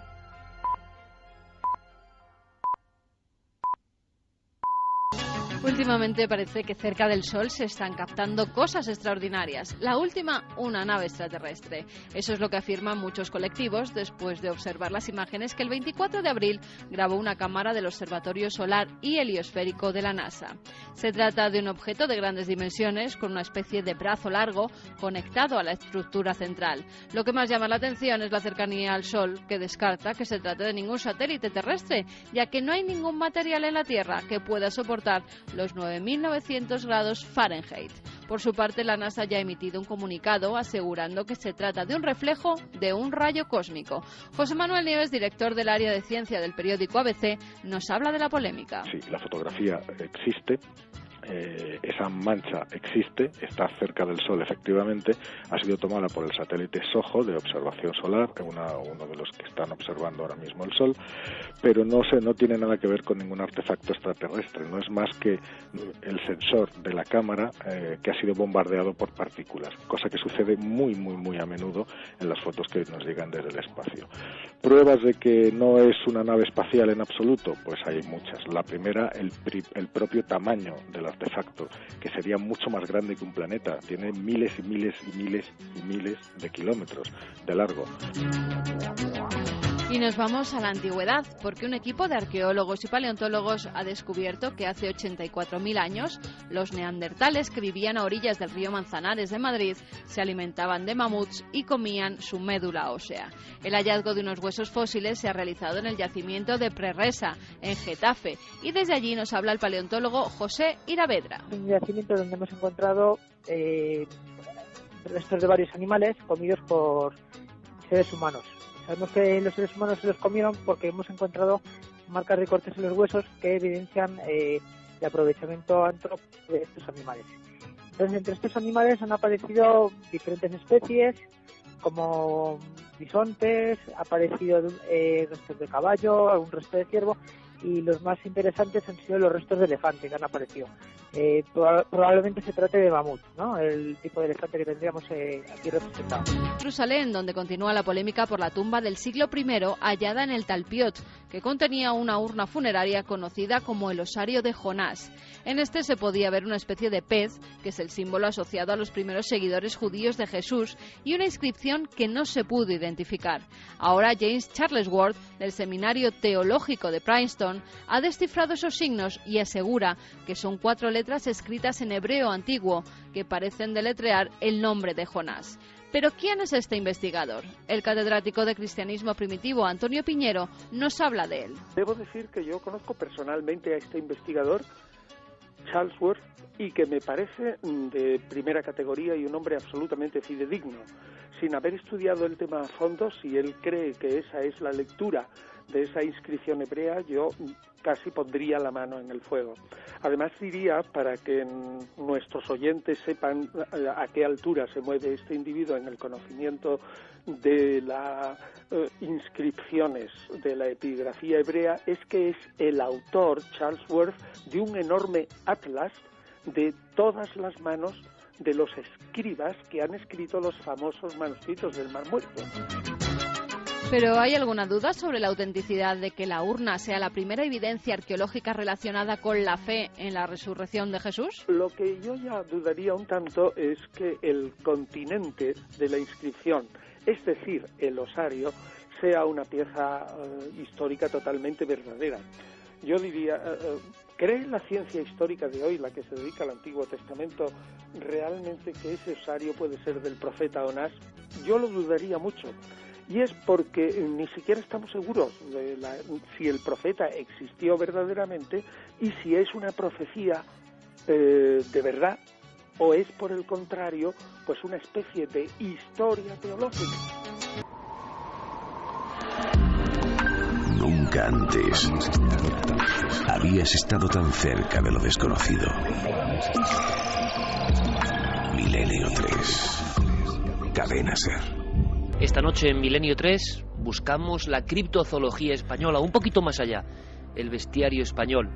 Últimamente parece que cerca del Sol se están captando cosas extraordinarias. La última, una nave extraterrestre. Eso es lo que afirman muchos colectivos después de observar las imágenes que el 24 de abril grabó una cámara del Observatorio Solar y Heliosférico de la NASA. Se trata de un objeto de grandes dimensiones con una especie de brazo largo conectado a la estructura central. Lo que más llama la atención es la cercanía al Sol, que descarta que se trate de ningún satélite terrestre, ya que no hay ningún material en la Tierra que pueda soportar los 9.900 grados Fahrenheit. Por su parte, la NASA ya ha emitido un comunicado asegurando que se trata de un reflejo de un rayo cósmico. José Manuel Nieves, director del área de ciencia del periódico ABC, nos habla de la polémica. Sí, la fotografía existe. Esa mancha existe, está cerca del Sol efectivamente, ha sido tomada por el satélite SOHO de observación solar, uno de los que están observando ahora mismo el Sol, pero no tiene nada que ver con ningún artefacto extraterrestre, no es más que el sensor de la cámara que ha sido bombardeado por partículas, cosa que sucede muy a menudo en las fotos que nos llegan desde el espacio. Pruebas de que no es una nave espacial en absoluto, pues hay muchas. La primera, el propio tamaño del artefacto, que sería mucho más grande que un planeta, tiene miles y miles y miles y miles de kilómetros de largo. Y nos vamos a la antigüedad, porque un equipo de arqueólogos y paleontólogos ha descubierto que hace 84.000 años los neandertales que vivían a orillas del río Manzanares de Madrid se alimentaban de mamuts y comían su médula ósea. El hallazgo de unos huesos fósiles se ha realizado en el yacimiento de Prerresa, en Getafe, y desde allí nos habla el paleontólogo José Iravedra. Un yacimiento donde hemos encontrado restos de varios animales comidos por seres humanos. Sabemos que los seres humanos se los comieron porque hemos encontrado marcas de cortes en los huesos que evidencian el aprovechamiento antrópico de estos animales. Entonces, entre estos animales han aparecido diferentes especies, como bisontes, ha aparecido restos de caballo, algún resto de ciervo, y los más interesantes han sido los restos de elefante que han aparecido. Probablemente se trate de mamut, ¿no? El tipo de elefante que tendríamos aquí representado. Jerusalén, donde continúa la polémica por la tumba del siglo I hallada en el Talpiot, que contenía una urna funeraria conocida como el osario de Jonás. En este se podía ver una especie de pez, que es el símbolo asociado a los primeros seguidores judíos de Jesús, y una inscripción que no se pudo identificar. Ahora James Charlesworth, del Seminario Teológico de Princeton, ha descifrado esos signos y asegura que son 4 letras escritas en hebreo antiguo que parecen deletrear el nombre de Jonás. Pero ¿quién es este investigador? El catedrático de Cristianismo Primitivo, Antonio Piñero, nos habla de él. Debo decir que yo conozco personalmente a este investigador, Charlesworth, y que me parece de primera categoría y un hombre absolutamente fidedigno. Sin haber estudiado el tema a fondo, si él cree que esa es la lectura de esa inscripción hebrea, yo casi pondría la mano en el fuego. Además diría, para que nuestros oyentes sepan a qué altura se mueve este individuo en el conocimiento de las inscripciones de la epigrafía hebrea, es que es el autor, Charlesworth, de un enorme atlas de todas las manos de los escribas que han escrito los famosos manuscritos del Mar Muerto. ¿Pero hay alguna duda sobre la autenticidad de que la urna sea la primera evidencia arqueológica relacionada con la fe en la resurrección de Jesús? Lo que yo ya dudaría un tanto es que el continente de la inscripción, es decir, el osario, sea una pieza histórica totalmente verdadera. Yo diría, ¿cree la ciencia histórica de hoy, la que se dedica al Antiguo Testamento, realmente que ese osario puede ser del profeta Jonás? Yo lo dudaría mucho. Y es porque ni siquiera estamos seguros de si el profeta existió verdaderamente y si es una profecía de verdad o es, por el contrario, pues una especie de historia teológica. Nunca antes habías estado tan cerca de lo desconocido. Milenio 3. Cadena SER. Esta noche en Milenio 3 buscamos la criptozoología española, un poquito más allá, el bestiario español.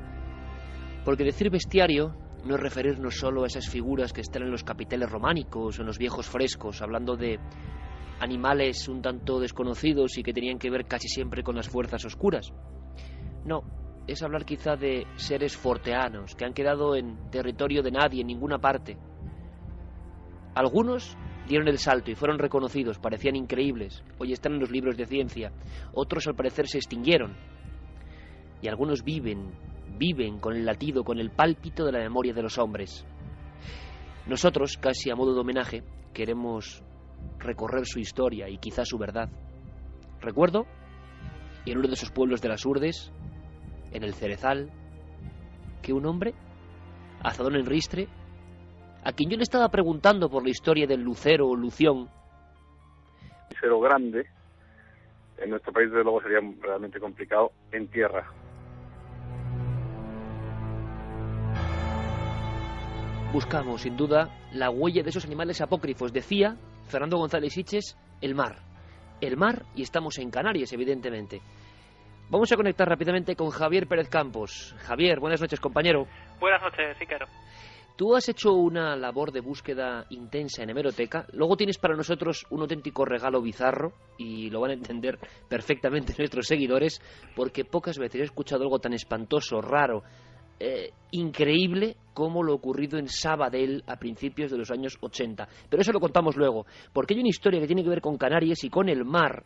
Porque decir bestiario no es referirnos solo a esas figuras que están en los capiteles románicos o en los viejos frescos, hablando de animales un tanto desconocidos y que tenían que ver casi siempre con las fuerzas oscuras. No, es hablar quizá de seres forteanos que han quedado en territorio de nadie, en ninguna parte. Algunos dieron el salto y fueron reconocidos, parecían increíbles, hoy están en los libros de ciencia. Otros al parecer se extinguieron. Y algunos viven con el latido, con el pálpito de la memoria de los hombres. Nosotros, casi a modo de homenaje, queremos recorrer su historia y quizá su verdad. Recuerdo, en uno de esos pueblos de las Urdes, en el Cerezal, que un hombre, azadón en ristre, a quien yo le estaba preguntando por la historia del lucero o lución. Lucero grande, en nuestro país desde luego sería realmente complicado, en tierra. Buscamos, sin duda, la huella de esos animales apócrifos. Decía Fernando González Siches, el mar. El mar, y estamos en Canarias, evidentemente. Vamos a conectar rápidamente con Javier Pérez Campos. Javier, buenas noches, compañero. Buenas noches, Iker. Tú has hecho una labor de búsqueda intensa en hemeroteca, luego tienes para nosotros un auténtico regalo bizarro, y lo van a entender perfectamente nuestros seguidores, porque pocas veces he escuchado algo tan espantoso, raro, increíble como lo ocurrido en Sabadell a principios de los años 80. Pero eso lo contamos luego, porque hay una historia que tiene que ver con Canarias y con el mar.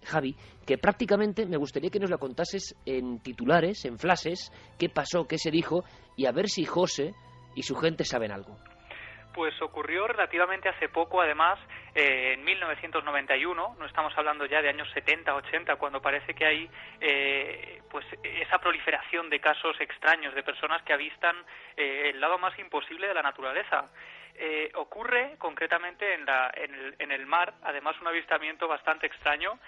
Javi, que prácticamente me gustaría que nos lo contases en titulares, en flashes, qué pasó, qué se dijo, y a ver si José y su gente saben algo. Pues ocurrió relativamente hace poco, además, en 1991, no estamos hablando ya de años 70, 80, cuando parece que hay pues esa proliferación de casos extraños de personas que avistan el lado más imposible de la naturaleza. Ocurre concretamente en el mar, además un avistamiento bastante extraño.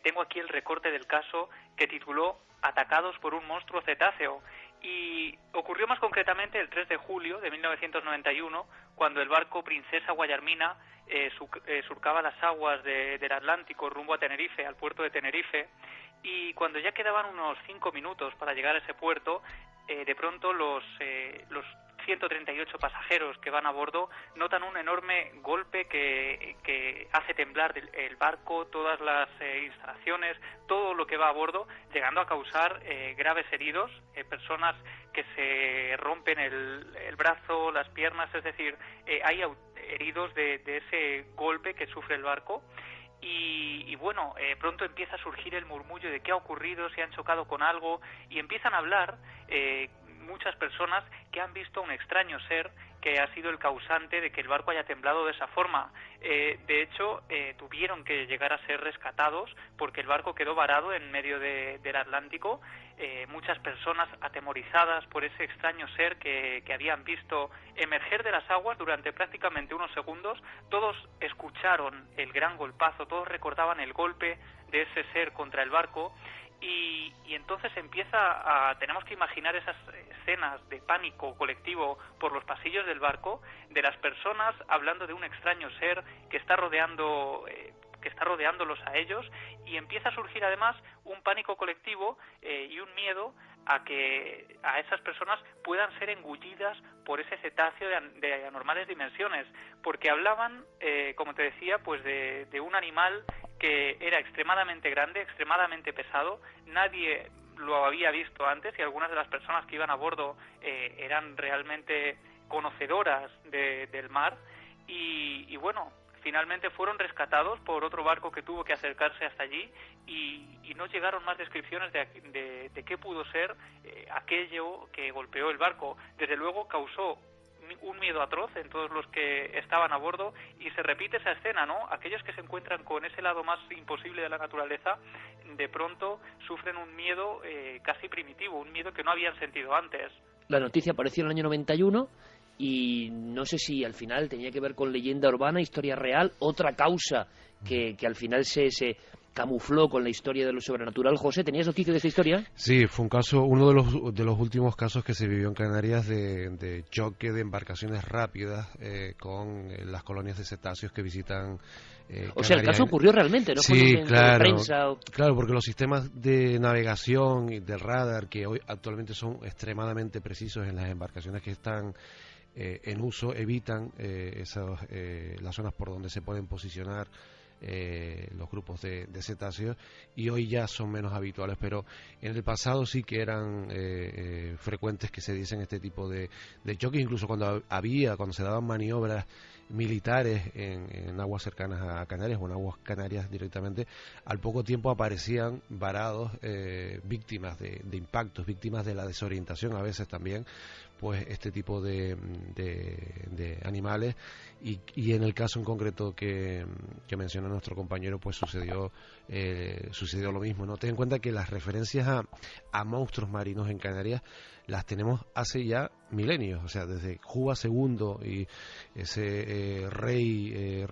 Tengo aquí el recorte del caso que tituló "Atacados por un monstruo cetáceo", y ocurrió más concretamente el 3 de julio de 1991, cuando el barco Princesa Guillermina surcaba las aguas del Atlántico rumbo a Tenerife, al puerto de Tenerife, y cuando ya quedaban unos 5 minutos para llegar a ese puerto, de pronto los 138 pasajeros que van a bordo notan un enorme golpe que hace temblar el barco, todas las instalaciones, todo lo que va a bordo, llegando a causar graves heridos, personas que se rompen el brazo, las piernas, es decir, hay heridos de ese golpe que sufre el barco. Y bueno, pronto empieza a surgir el murmullo de qué ha ocurrido, si han chocado con algo, y empiezan a hablar muchas personas que han visto un extraño ser que ha sido el causante de que el barco haya temblado de esa forma. De hecho, tuvieron que llegar a ser rescatados porque el barco quedó varado en medio del Atlántico. Muchas personas atemorizadas por ese extraño ser que habían visto emerger de las aguas durante prácticamente unos segundos. Todos escucharon el gran golpazo, todos recordaban el golpe de ese ser contra el barco. Y entonces tenemos que imaginar esas escenas de pánico colectivo por los pasillos del barco, de las personas hablando de un extraño ser que está rodeándolos a ellos, y empieza a surgir además un pánico colectivo y un miedo a que a esas personas puedan ser engullidas por ese cetáceo de anormales dimensiones, porque hablaban, como te decía, pues de un animal que era extremadamente grande, extremadamente pesado. Nadie lo había visto antes, y algunas de las personas que iban a bordo eran realmente conocedoras del mar, y bueno, finalmente fueron rescatados por otro barco que tuvo que acercarse hasta allí, y no llegaron más descripciones de qué pudo ser aquello que golpeó el barco. Desde luego causó un miedo atroz en todos los que estaban a bordo, y se repite esa escena, ¿no? Aquellos que se encuentran con ese lado más imposible de la naturaleza, de pronto sufren un miedo casi primitivo, un miedo que no habían sentido antes. La noticia apareció en el año 91 y no sé si al final tenía que ver con leyenda urbana, historia real, otra causa que al final se camufló con la historia de lo sobrenatural. José, ¿tenías noticia de esta historia? Sí, fue un caso, uno de los últimos casos que se vivió en Canarias de choque de embarcaciones rápidas con las colonias de cetáceos que visitan o sea, el caso ocurrió realmente, ¿no? Sí, claro, prensa o... claro, porque los sistemas de navegación y del radar, que hoy actualmente son extremadamente precisos en las embarcaciones que están en uso, evitan las zonas por donde se pueden posicionar los grupos de cetáceos, y hoy ya son menos habituales, pero en el pasado sí que eran frecuentes que se dicen este tipo de choques, incluso cuando se daban maniobras militares en aguas cercanas a Canarias o en aguas canarias directamente, al poco tiempo aparecían varados víctimas de impactos, víctimas de la desorientación a veces también, pues este tipo de animales, y en el caso en concreto que menciona nuestro compañero, pues sucedió lo mismo, ¿no? Ten en cuenta que las referencias a monstruos marinos en Canarias las tenemos hace ya milenios, o sea, desde Juba II y ese rey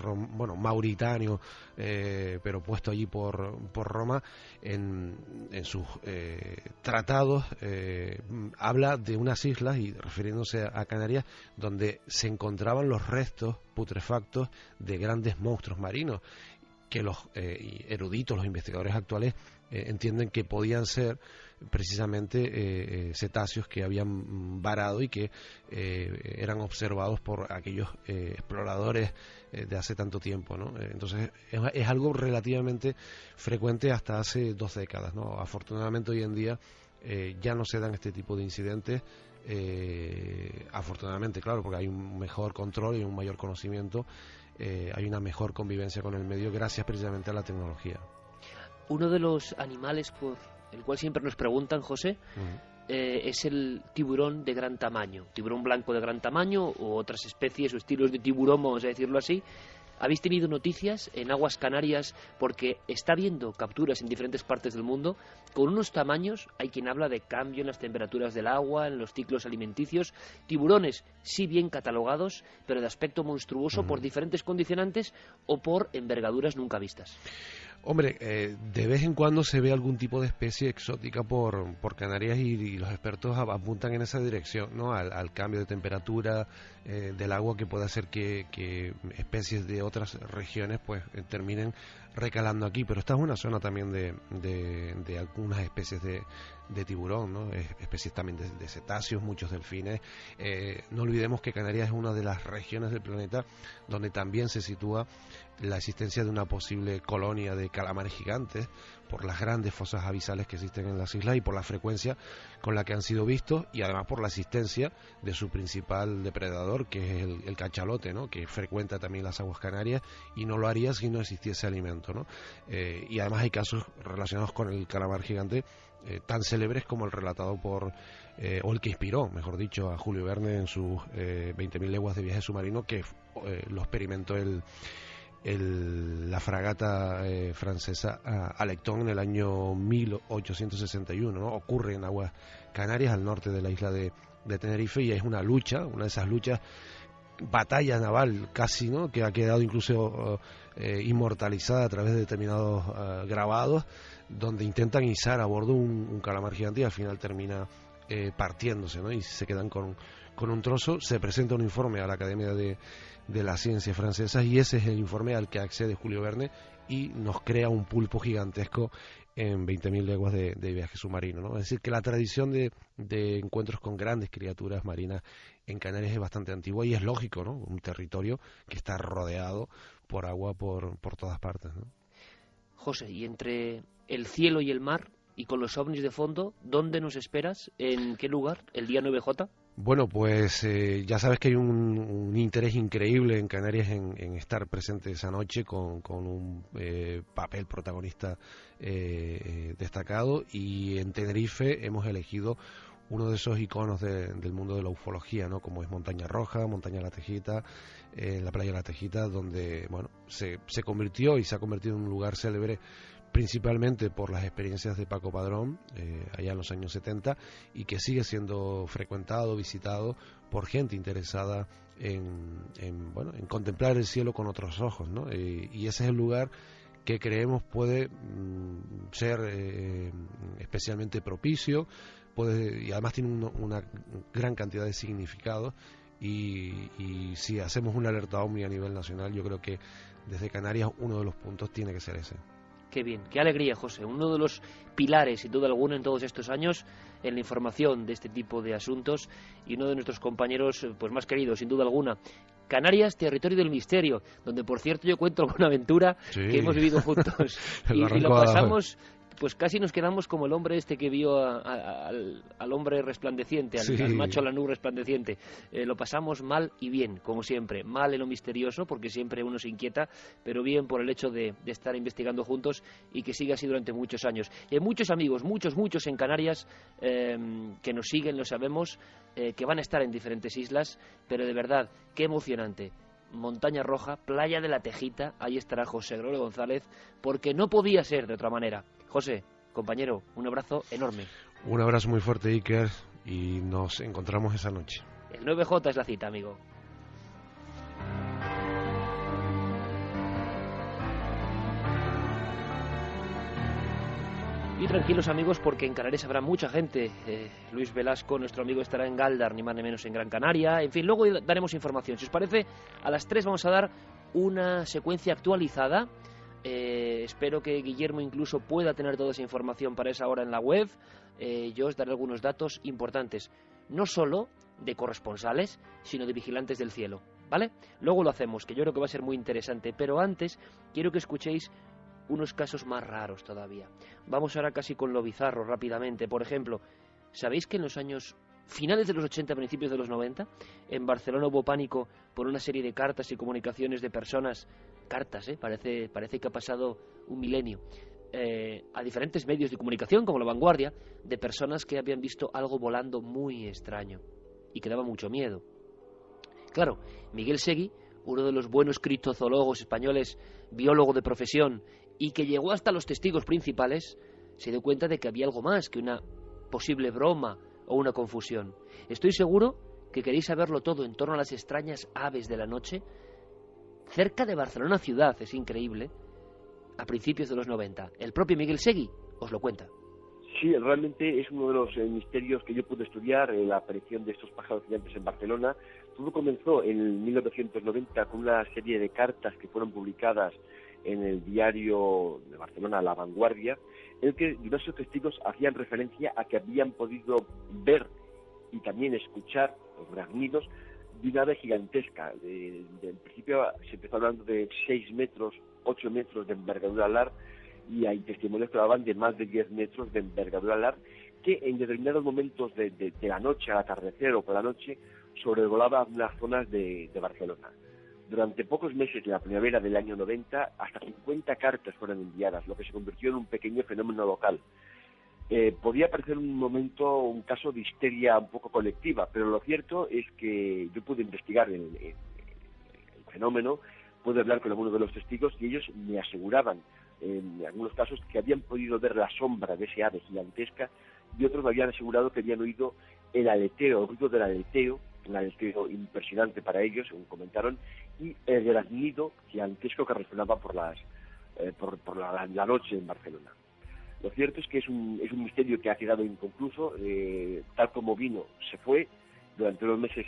mauritano, pero puesto allí por Roma, en sus tratados habla de unas islas, y refiriéndose a Canarias, donde se encontraban los restos putrefactos de grandes monstruos marinos, que los eruditos, los investigadores actuales entienden que podían ser precisamente cetáceos que habían varado y que eran observados por aquellos exploradores de hace tanto tiempo, ¿no? Entonces es algo relativamente frecuente hasta hace 2 décadas, ¿no? Afortunadamente hoy en día ya no se dan este tipo de incidentes, afortunadamente, claro, porque hay un mejor control y un mayor conocimiento, hay una mejor convivencia con el medio gracias precisamente a la tecnología. Uno de los animales por el cual siempre nos preguntan, José, es el tiburón de gran tamaño, tiburón blanco de gran tamaño o otras especies o estilos de tiburón, vamos a decirlo así. ¿Habéis tenido noticias en aguas canarias? Porque está habiendo capturas en diferentes partes del mundo con unos tamaños, hay quien habla de cambio en las temperaturas del agua, en los ciclos alimenticios, tiburones sí bien catalogados, pero de aspecto monstruoso por diferentes condicionantes o por envergaduras nunca vistas. Hombre, de vez en cuando se ve algún tipo de especie exótica por Canarias y los expertos apuntan en esa dirección, ¿no? Al cambio de temperatura del agua que puede hacer que especies de otras regiones pues terminen recalando aquí. Pero esta es una zona también de algunas especies de tiburón, ¿no? Especies también de cetáceos, muchos delfines. No olvidemos que Canarias es una de las regiones del planeta donde también se sitúa la existencia de una posible colonia de calamares gigantes por las grandes fosas abisales que existen en las islas y por la frecuencia con la que han sido vistos, y además por la existencia de su principal depredador, que es el cachalote, ¿no? Que frecuenta también las aguas canarias y no lo haría si no existiese alimento, ¿no? Y además hay casos relacionados con el calamar gigante tan célebres como el relatado por o el que inspiró, mejor dicho, a Julio Verne en sus 20.000 leguas de viaje submarino, que lo experimentó la fragata francesa Alecton en el año 1861, ¿no? Ocurre en aguas canarias al norte de la isla de Tenerife, y es una de esas luchas, batalla naval casi, ¿no? Que ha quedado incluso inmortalizada a través de determinados grabados, donde intentan izar a bordo un calamar gigante y al final termina partiéndose, ¿no? Y se quedan con un trozo. Se presenta un informe a la Academia de las Ciencias Francesas y ese es el informe al que accede Julio Verne y nos crea un pulpo gigantesco en 20.000 leguas de viaje submarino, ¿no? Es decir, que la tradición de encuentros con grandes criaturas marinas en Canarias es bastante antigua y es lógico, ¿no? Un territorio que está rodeado por agua por todas partes, ¿no? José, y entre el cielo y el mar y con los ovnis de fondo, ¿dónde nos esperas? ¿En qué lugar? ¿El día 9J? Bueno, pues ya sabes que hay un interés increíble en Canarias en estar presente esa noche con un papel protagonista destacado, y en Tenerife hemos elegido uno de esos iconos del mundo de la ufología, ¿no? Como es Montaña Roja, Montaña La Tejita, la playa La Tejita, donde bueno se convirtió y se ha convertido en un lugar célebre principalmente por las experiencias de Paco Padrón allá en los años 70, y que sigue siendo frecuentado, visitado por gente interesada en contemplar el cielo con otros ojos, ¿no? Y ese es el lugar que creemos puede ser especialmente propicio, y además tiene una gran cantidad de significados, y si hacemos una alerta OVNI a nivel nacional, yo creo que desde Canarias uno de los puntos tiene que ser ese. Qué bien, qué alegría, José. Uno de los pilares, sin duda alguna, en todos estos años en la información de este tipo de asuntos, y uno de nuestros compañeros pues más queridos, sin duda alguna. Canarias, territorio del misterio, donde por cierto yo cuento alguna aventura que hemos vivido juntos y lo pasamos, pues casi nos quedamos como el hombre este que vio al hombre resplandeciente, al macho Lanú resplandeciente. Lo pasamos mal y bien, como siempre. Mal en lo misterioso, porque siempre uno se inquieta, pero bien por el hecho de estar investigando juntos y que siga así durante muchos años. Y hay muchos amigos, muchos en Canarias que nos siguen, lo sabemos, que van a estar en diferentes islas, pero de verdad, qué emocionante. Montaña Roja, playa de La Tejita, ahí estará José Gregorio González, porque no podía ser de otra manera. José, compañero, un abrazo enorme. Un abrazo muy fuerte, Iker, y nos encontramos esa noche. El 9J es la cita, amigo. Y tranquilos, amigos, porque en Canarias habrá mucha gente. Luis Velasco, nuestro amigo, estará en Galdar, ni más ni menos en Gran Canaria. En fin, luego daremos información. Si os parece, a las 3 vamos a dar una secuencia actualizada. Espero que Guillermo incluso pueda tener toda esa información para esa hora en la web. Yo os daré algunos datos importantes, no solo de corresponsales, sino de vigilantes del cielo, ¿vale? Luego lo hacemos, que yo creo que va a ser muy interesante. Pero antes, quiero que escuchéis unos casos más raros todavía. Vamos ahora casi con lo bizarro rápidamente. Por ejemplo, ¿sabéis que en los años finales de los 80, principios de los 90, en Barcelona hubo pánico por una serie de cartas y comunicaciones de personas? Cartas, parece que ha pasado un milenio. a diferentes medios de comunicación, como La Vanguardia, de personas que habían visto algo volando muy extraño y que daba mucho miedo. Claro, Miguel Seguí, uno de los buenos criptozoólogos españoles, biólogo de profesión, y que llegó hasta los testigos principales, se dio cuenta de que había algo más que una posible broma o una confusión. Estoy seguro que queréis saberlo todo en torno a las extrañas aves de la noche, cerca de Barcelona ciudad, es increíble, a principios de los 90. El propio Miguel Seguí os lo cuenta. Sí, realmente es uno de los misterios que yo pude estudiar, la aparición de estos pájaros gigantes en Barcelona. Todo comenzó en 1990 con una serie de cartas que fueron publicadas en el diario de Barcelona, La Vanguardia, en el que diversos testigos hacían referencia a que habían podido ver y también escuchar los graznidos de una ave gigantesca. En principio se empezó hablando de 6 metros, 8 metros de envergadura alar, y hay testimonios que hablaban de más de 10 metros de envergadura alar, que en determinados momentos de la noche, al atardecer o por la noche, sobrevolaba unas zonas de Barcelona. Durante pocos meses de la primavera del año 90, hasta 50 cartas fueron enviadas, lo que se convirtió en un pequeño fenómeno local. Podía parecer un caso de histeria un poco colectiva, pero lo cierto es que yo pude investigar el fenómeno, pude hablar con algunos de los testigos y ellos me aseguraban, en algunos casos, que habían podido ver la sombra de ese ave gigantesca, y otros me habían asegurado que habían oído el aleteo, el ruido del aleteo, un aleteo impresionante para ellos, según comentaron, y el graznido gigantesco que resonaba por la noche en Barcelona. Lo cierto es que es un misterio que ha quedado inconcluso, tal como vino, se fue. Durante unos meses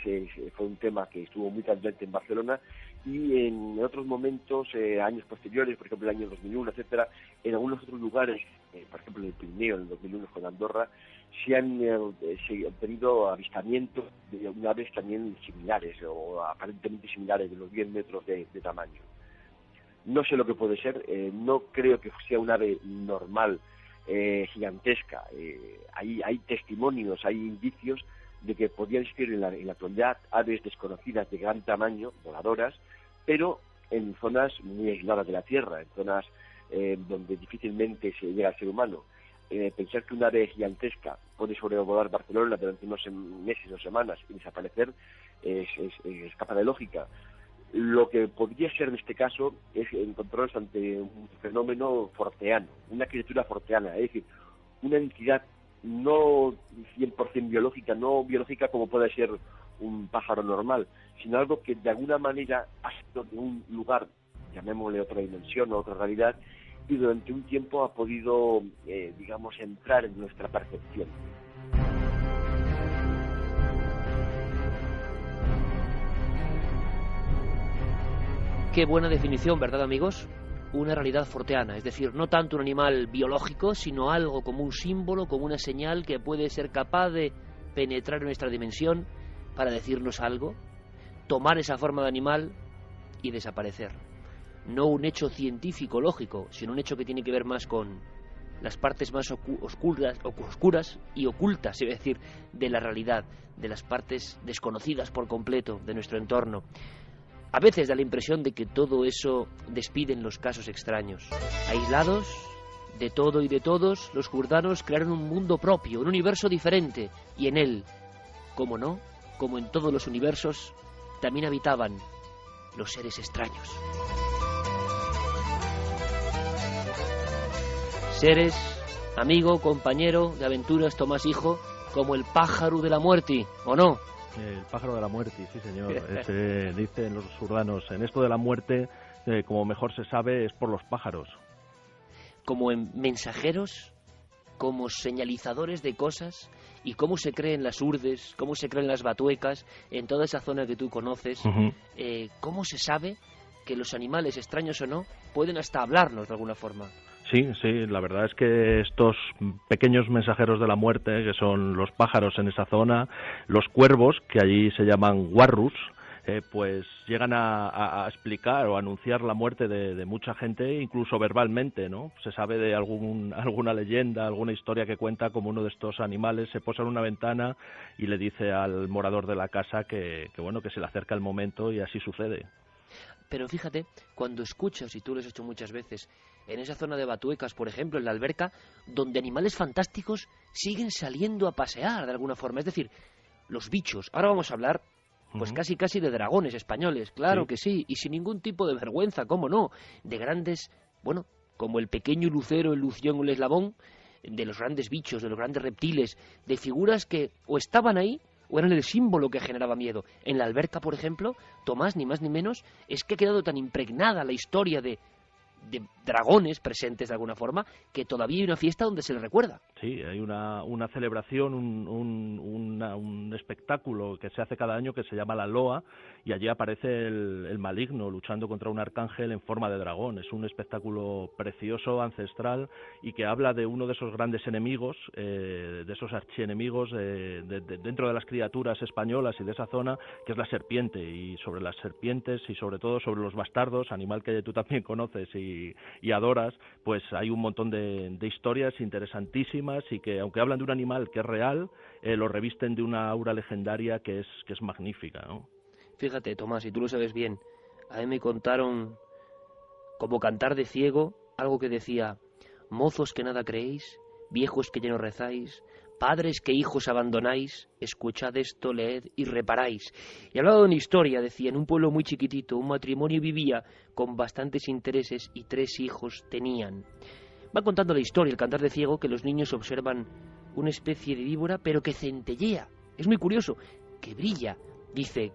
fue un tema que estuvo muy candente en Barcelona, y en otros momentos, años posteriores, por ejemplo el año 2001, etcétera, en algunos otros lugares, por ejemplo en el Pirineo, en el 2001 con Andorra, se han tenido avistamientos de aves también similares, o aparentemente similares, de los 10 metros de tamaño. No sé lo que puede ser, no creo que sea un ave normal, gigantesca. Hay testimonios, hay indicios de que podrían existir en la actualidad aves desconocidas de gran tamaño, voladoras, pero en zonas muy aisladas de la Tierra, en zonas donde difícilmente se llega al ser humano. Pensar que una ave gigantesca puede sobrevolar Barcelona durante unos meses o semanas y desaparecer escapa de lógica. Lo que podría ser en este caso es encontrarnos ante un fenómeno forteano, una criatura forteana, es decir, una entidad no 100% biológica, no biológica como puede ser un pájaro normal, sino algo que de alguna manera ha sido de un lugar, llamémosle otra dimensión o otra realidad, y durante un tiempo ha podido, entrar en nuestra percepción. Qué buena definición, ¿verdad, amigos? Una realidad forteana, es decir, no tanto un animal biológico, sino algo como un símbolo, como una señal que puede ser capaz de penetrar en nuestra dimensión para decirnos algo, tomar esa forma de animal y desaparecer. No un hecho científico, lógico, sino un hecho que tiene que ver más con las partes más oscuras y ocultas, es decir, de la realidad, de las partes desconocidas por completo de nuestro entorno. A veces da la impresión de que todo eso despiden los casos extraños. Aislados de todo y de todos, los jordanos crearon un mundo propio, un universo diferente, y en él, cómo no, como en todos los universos, también habitaban los seres extraños. Seres, amigo, compañero de aventuras, Tomás hijo, como el pájaro de la muerte, ¿o no? El pájaro de la muerte, sí señor. Dicen los urbanos, en esto de la muerte, como mejor se sabe, es por los pájaros. Como en mensajeros, como señalizadores de cosas, y cómo se creen las urdes, cómo se creen las batuecas, en toda esa zona que tú conoces, cómo se sabe que los animales, extraños o no, pueden hasta hablarnos de alguna forma. Sí, la verdad es que estos pequeños mensajeros de la muerte, que son los pájaros en esa zona, los cuervos, que allí se llaman guarrus, pues llegan a explicar o a anunciar la muerte de mucha gente, incluso verbalmente, ¿no? Se sabe de alguna leyenda, alguna historia que cuenta como uno de estos animales se posa en una ventana y le dice al morador de la casa que se le acerca el momento, y así sucede. Pero fíjate, cuando escuchas, y tú lo has hecho muchas veces, en esa zona de Batuecas, por ejemplo, en la alberca, donde animales fantásticos siguen saliendo a pasear de alguna forma. Es decir, los bichos. Ahora vamos a hablar, pues casi de dragones españoles, claro que sí, y sin ningún tipo de vergüenza, cómo no, de grandes, bueno, como el pequeño lucero, el lución o el eslabón, de los grandes bichos, de los grandes reptiles, de figuras que o estaban ahí o eran el símbolo que generaba miedo. En la alberca, por ejemplo, Tomás, ni más ni menos, es que ha quedado tan impregnada la historia de dragones presentes de alguna forma, que todavía hay una fiesta donde se les recuerda. Sí, hay una celebración, un espectáculo que se hace cada año que se llama la Loa, y allí aparece el maligno luchando contra un arcángel en forma de dragón. Es un espectáculo precioso, ancestral, y que habla de uno de esos grandes enemigos, de esos archienemigos dentro de las criaturas españolas y de esa zona, que es la serpiente. Y sobre las serpientes y sobre todo sobre los bastardos, animal que tú también conoces y adoras, pues hay un montón de historias interesantísimas, y que aunque hablan de un animal que es real, lo revisten de una aura legendaria que es magnífica, ¿no? Fíjate, Tomás, y tú lo sabes bien, a mí me contaron, como cantar de ciego, algo que decía: mozos que nada creéis, viejos que ya no rezáis, padres que hijos abandonáis, escuchad esto, leed y reparáis. Y hablaba de una historia, decía, en un pueblo muy chiquitito, un matrimonio vivía con bastantes intereses y 3 hijos tenían. Va contando la historia, el cantar de ciego, que los niños observan una especie de víbora, pero que centellea. Es muy curioso, que brilla, dice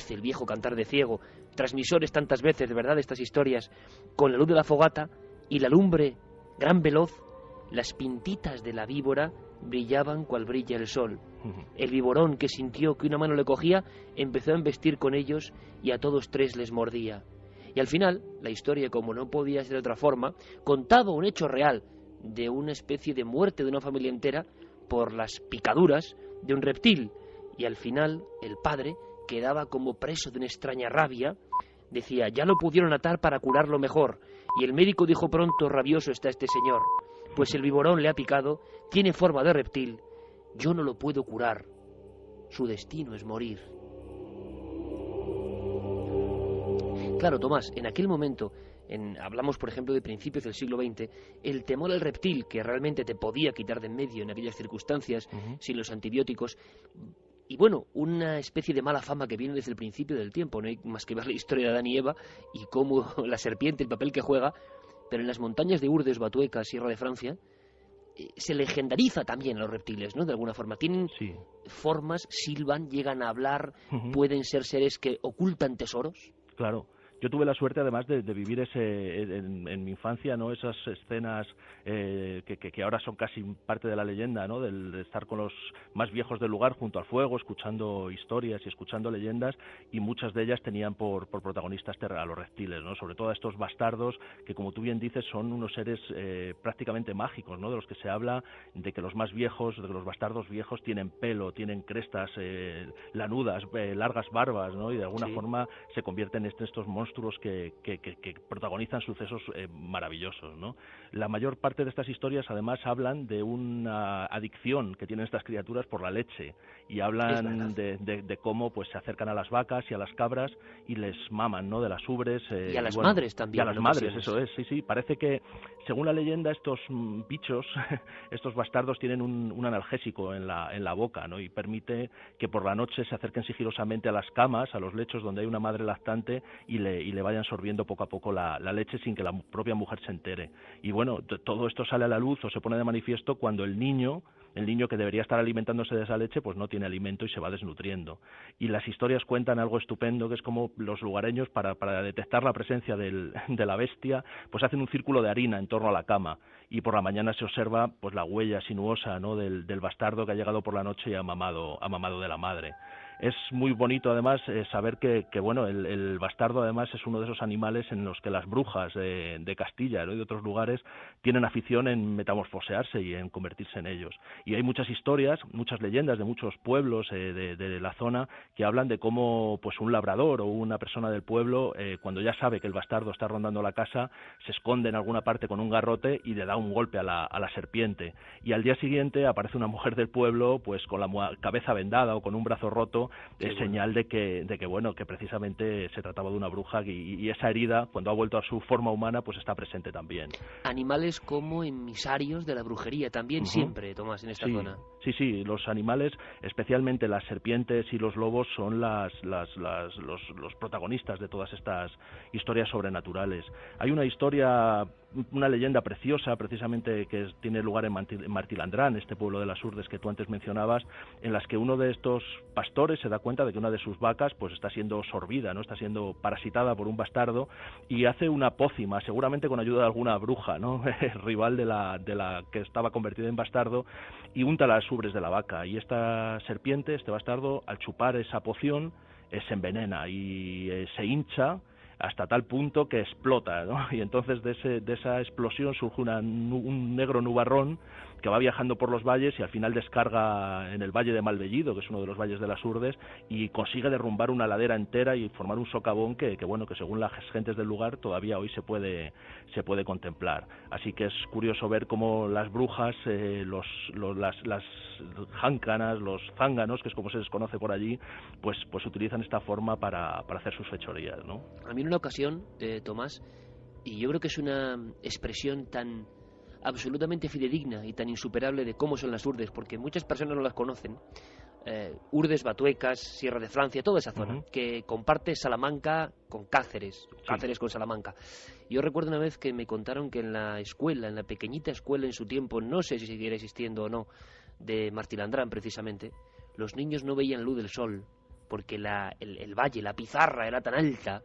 el viejo cantar de ciego, transmisores tantas veces, de verdad, estas historias, con la luz de la fogata y la lumbre gran veloz, las pintitas de la víbora brillaban cual brilla el sol. El viborón, que sintió que una mano le cogía, empezó a embestir con ellos y a todos 3 les mordía. Y al final, la historia, como no podía ser de otra forma, contaba un hecho real de una especie de muerte de una familia entera por las picaduras de un reptil. Y al final, el padre quedaba como preso de una extraña rabia. Decía, ya lo pudieron atar para curarlo mejor. Y el médico dijo pronto, rabioso está este señor, pues el viborón le ha picado, tiene forma de reptil, yo no lo puedo curar, su destino es morir. Claro, Tomás, en aquel momento, hablamos por ejemplo de principios del siglo XX, el temor al reptil, que realmente te podía quitar de en medio en aquellas circunstancias, sin los antibióticos, y bueno, una especie de mala fama que viene desde el principio del tiempo. No hay más que ver la historia de Adán y Eva y cómo la serpiente, el papel que juega. Pero en las montañas de Urdes, Batuecas, Sierra de Francia, se legendariza también a los reptiles, ¿no? De alguna forma. Tienen formas, silban, llegan a hablar, pueden ser seres que ocultan tesoros. Claro. Yo tuve la suerte, además, de vivir en mi infancia, ¿no? Esas escenas que ahora son casi parte de la leyenda, ¿no? De estar con los más viejos del lugar junto al fuego, escuchando historias y escuchando leyendas, y muchas de ellas tenían por protagonistas a los reptiles, ¿no? Sobre todo a estos bastardos, que como tú bien dices, son unos seres prácticamente mágicos, ¿no? De los que se habla de que los más viejos, de que los bastardos viejos tienen pelo, tienen crestas lanudas, largas barbas, ¿no? Y de alguna forma se convierten en estos monstruos que protagonizan sucesos maravillosos, ¿no? La mayor parte de estas historias además hablan de una adicción que tienen estas criaturas por la leche, y hablan de cómo pues se acercan a las vacas y a las cabras y les maman, ¿no? De las ubres. Y a las madres también. Y a las madres, eso es, sí. Parece que, según la leyenda, estos bichos, estos bastardos, tienen un analgésico en la boca, ¿no? Y permite que por la noche se acerquen sigilosamente a las camas, a los lechos donde hay una madre lactante, y le vayan sorbiendo poco a poco la leche sin que la propia mujer se entere. Y bueno, todo esto sale a la luz o se pone de manifiesto cuando el niño que debería estar alimentándose de esa leche, pues no tiene alimento y se va desnutriendo. Y las historias cuentan algo estupendo, que es como los lugareños, para detectar la presencia de la bestia, pues hacen un círculo de harina en torno a la cama, y por la mañana se observa pues la huella sinuosa, ¿no? del bastardo que ha llegado por la noche y ha mamado de la madre. Es muy bonito además saber que bueno, el bastardo además es uno de esos animales en los que las brujas de Castilla, ¿no? Y de otros lugares tienen afición en metamorfosearse y en convertirse en ellos. Y hay muchas historias, muchas leyendas de muchos pueblos de la zona que hablan de cómo pues un labrador o una persona del pueblo, cuando ya sabe que el bastardo está rondando la casa, se esconde en alguna parte con un garrote y le da un golpe a la serpiente. Y al día siguiente aparece una mujer del pueblo pues con la cabeza vendada o con un brazo roto, sangrado, señal de que bueno, que precisamente se trataba de una bruja y esa herida, cuando ha vuelto a su forma humana, pues está presente también. Animales como emisarios de la brujería también siempre, Tomás, en esta zona. Sí, los animales, especialmente las serpientes y los lobos, son los protagonistas de todas estas historias sobrenaturales. Hay una historia, una leyenda preciosa, precisamente, que tiene lugar en Martilandrán, este pueblo de las Urdes que tú antes mencionabas, en las que uno de estos pastores se da cuenta de que una de sus vacas pues está siendo sorbida, ¿no? Está siendo parasitada por un bastardo, y hace una pócima, seguramente con ayuda de alguna bruja, ¿no? Rival de la que estaba convertida en bastardo, y unta las ubres de la vaca, y esta serpiente, este bastardo, al chupar esa poción, se envenena y se hincha hasta tal punto que explota, ¿no? Y entonces de esa explosión surge un negro nubarrón que va viajando por los valles y al final descarga en el valle de Malvellido, que es uno de los valles de las Urdes, y consigue derrumbar una ladera entera y formar un socavón que según las gentes del lugar todavía hoy se puede contemplar. Así que es curioso ver cómo las brujas, las jáncanas, los zánganos, que es como se les conoce por allí, pues utilizan esta forma para hacer sus fechorías, ¿no? A mí en una ocasión, Tomás, y yo creo que es una expresión tan absolutamente fidedigna y tan insuperable de cómo son las Urdes, porque muchas personas no las conocen. Urdes, Batuecas, Sierra de Francia, toda esa zona, que comparte Salamanca con Cáceres, Cáceres con Salamanca. Yo recuerdo una vez que me contaron que en la escuela, en la pequeñita escuela en su tiempo, no sé si siguiera existiendo o no, de Martilandrán precisamente, los niños no veían luz del sol, porque el valle, la pizarra era tan alta,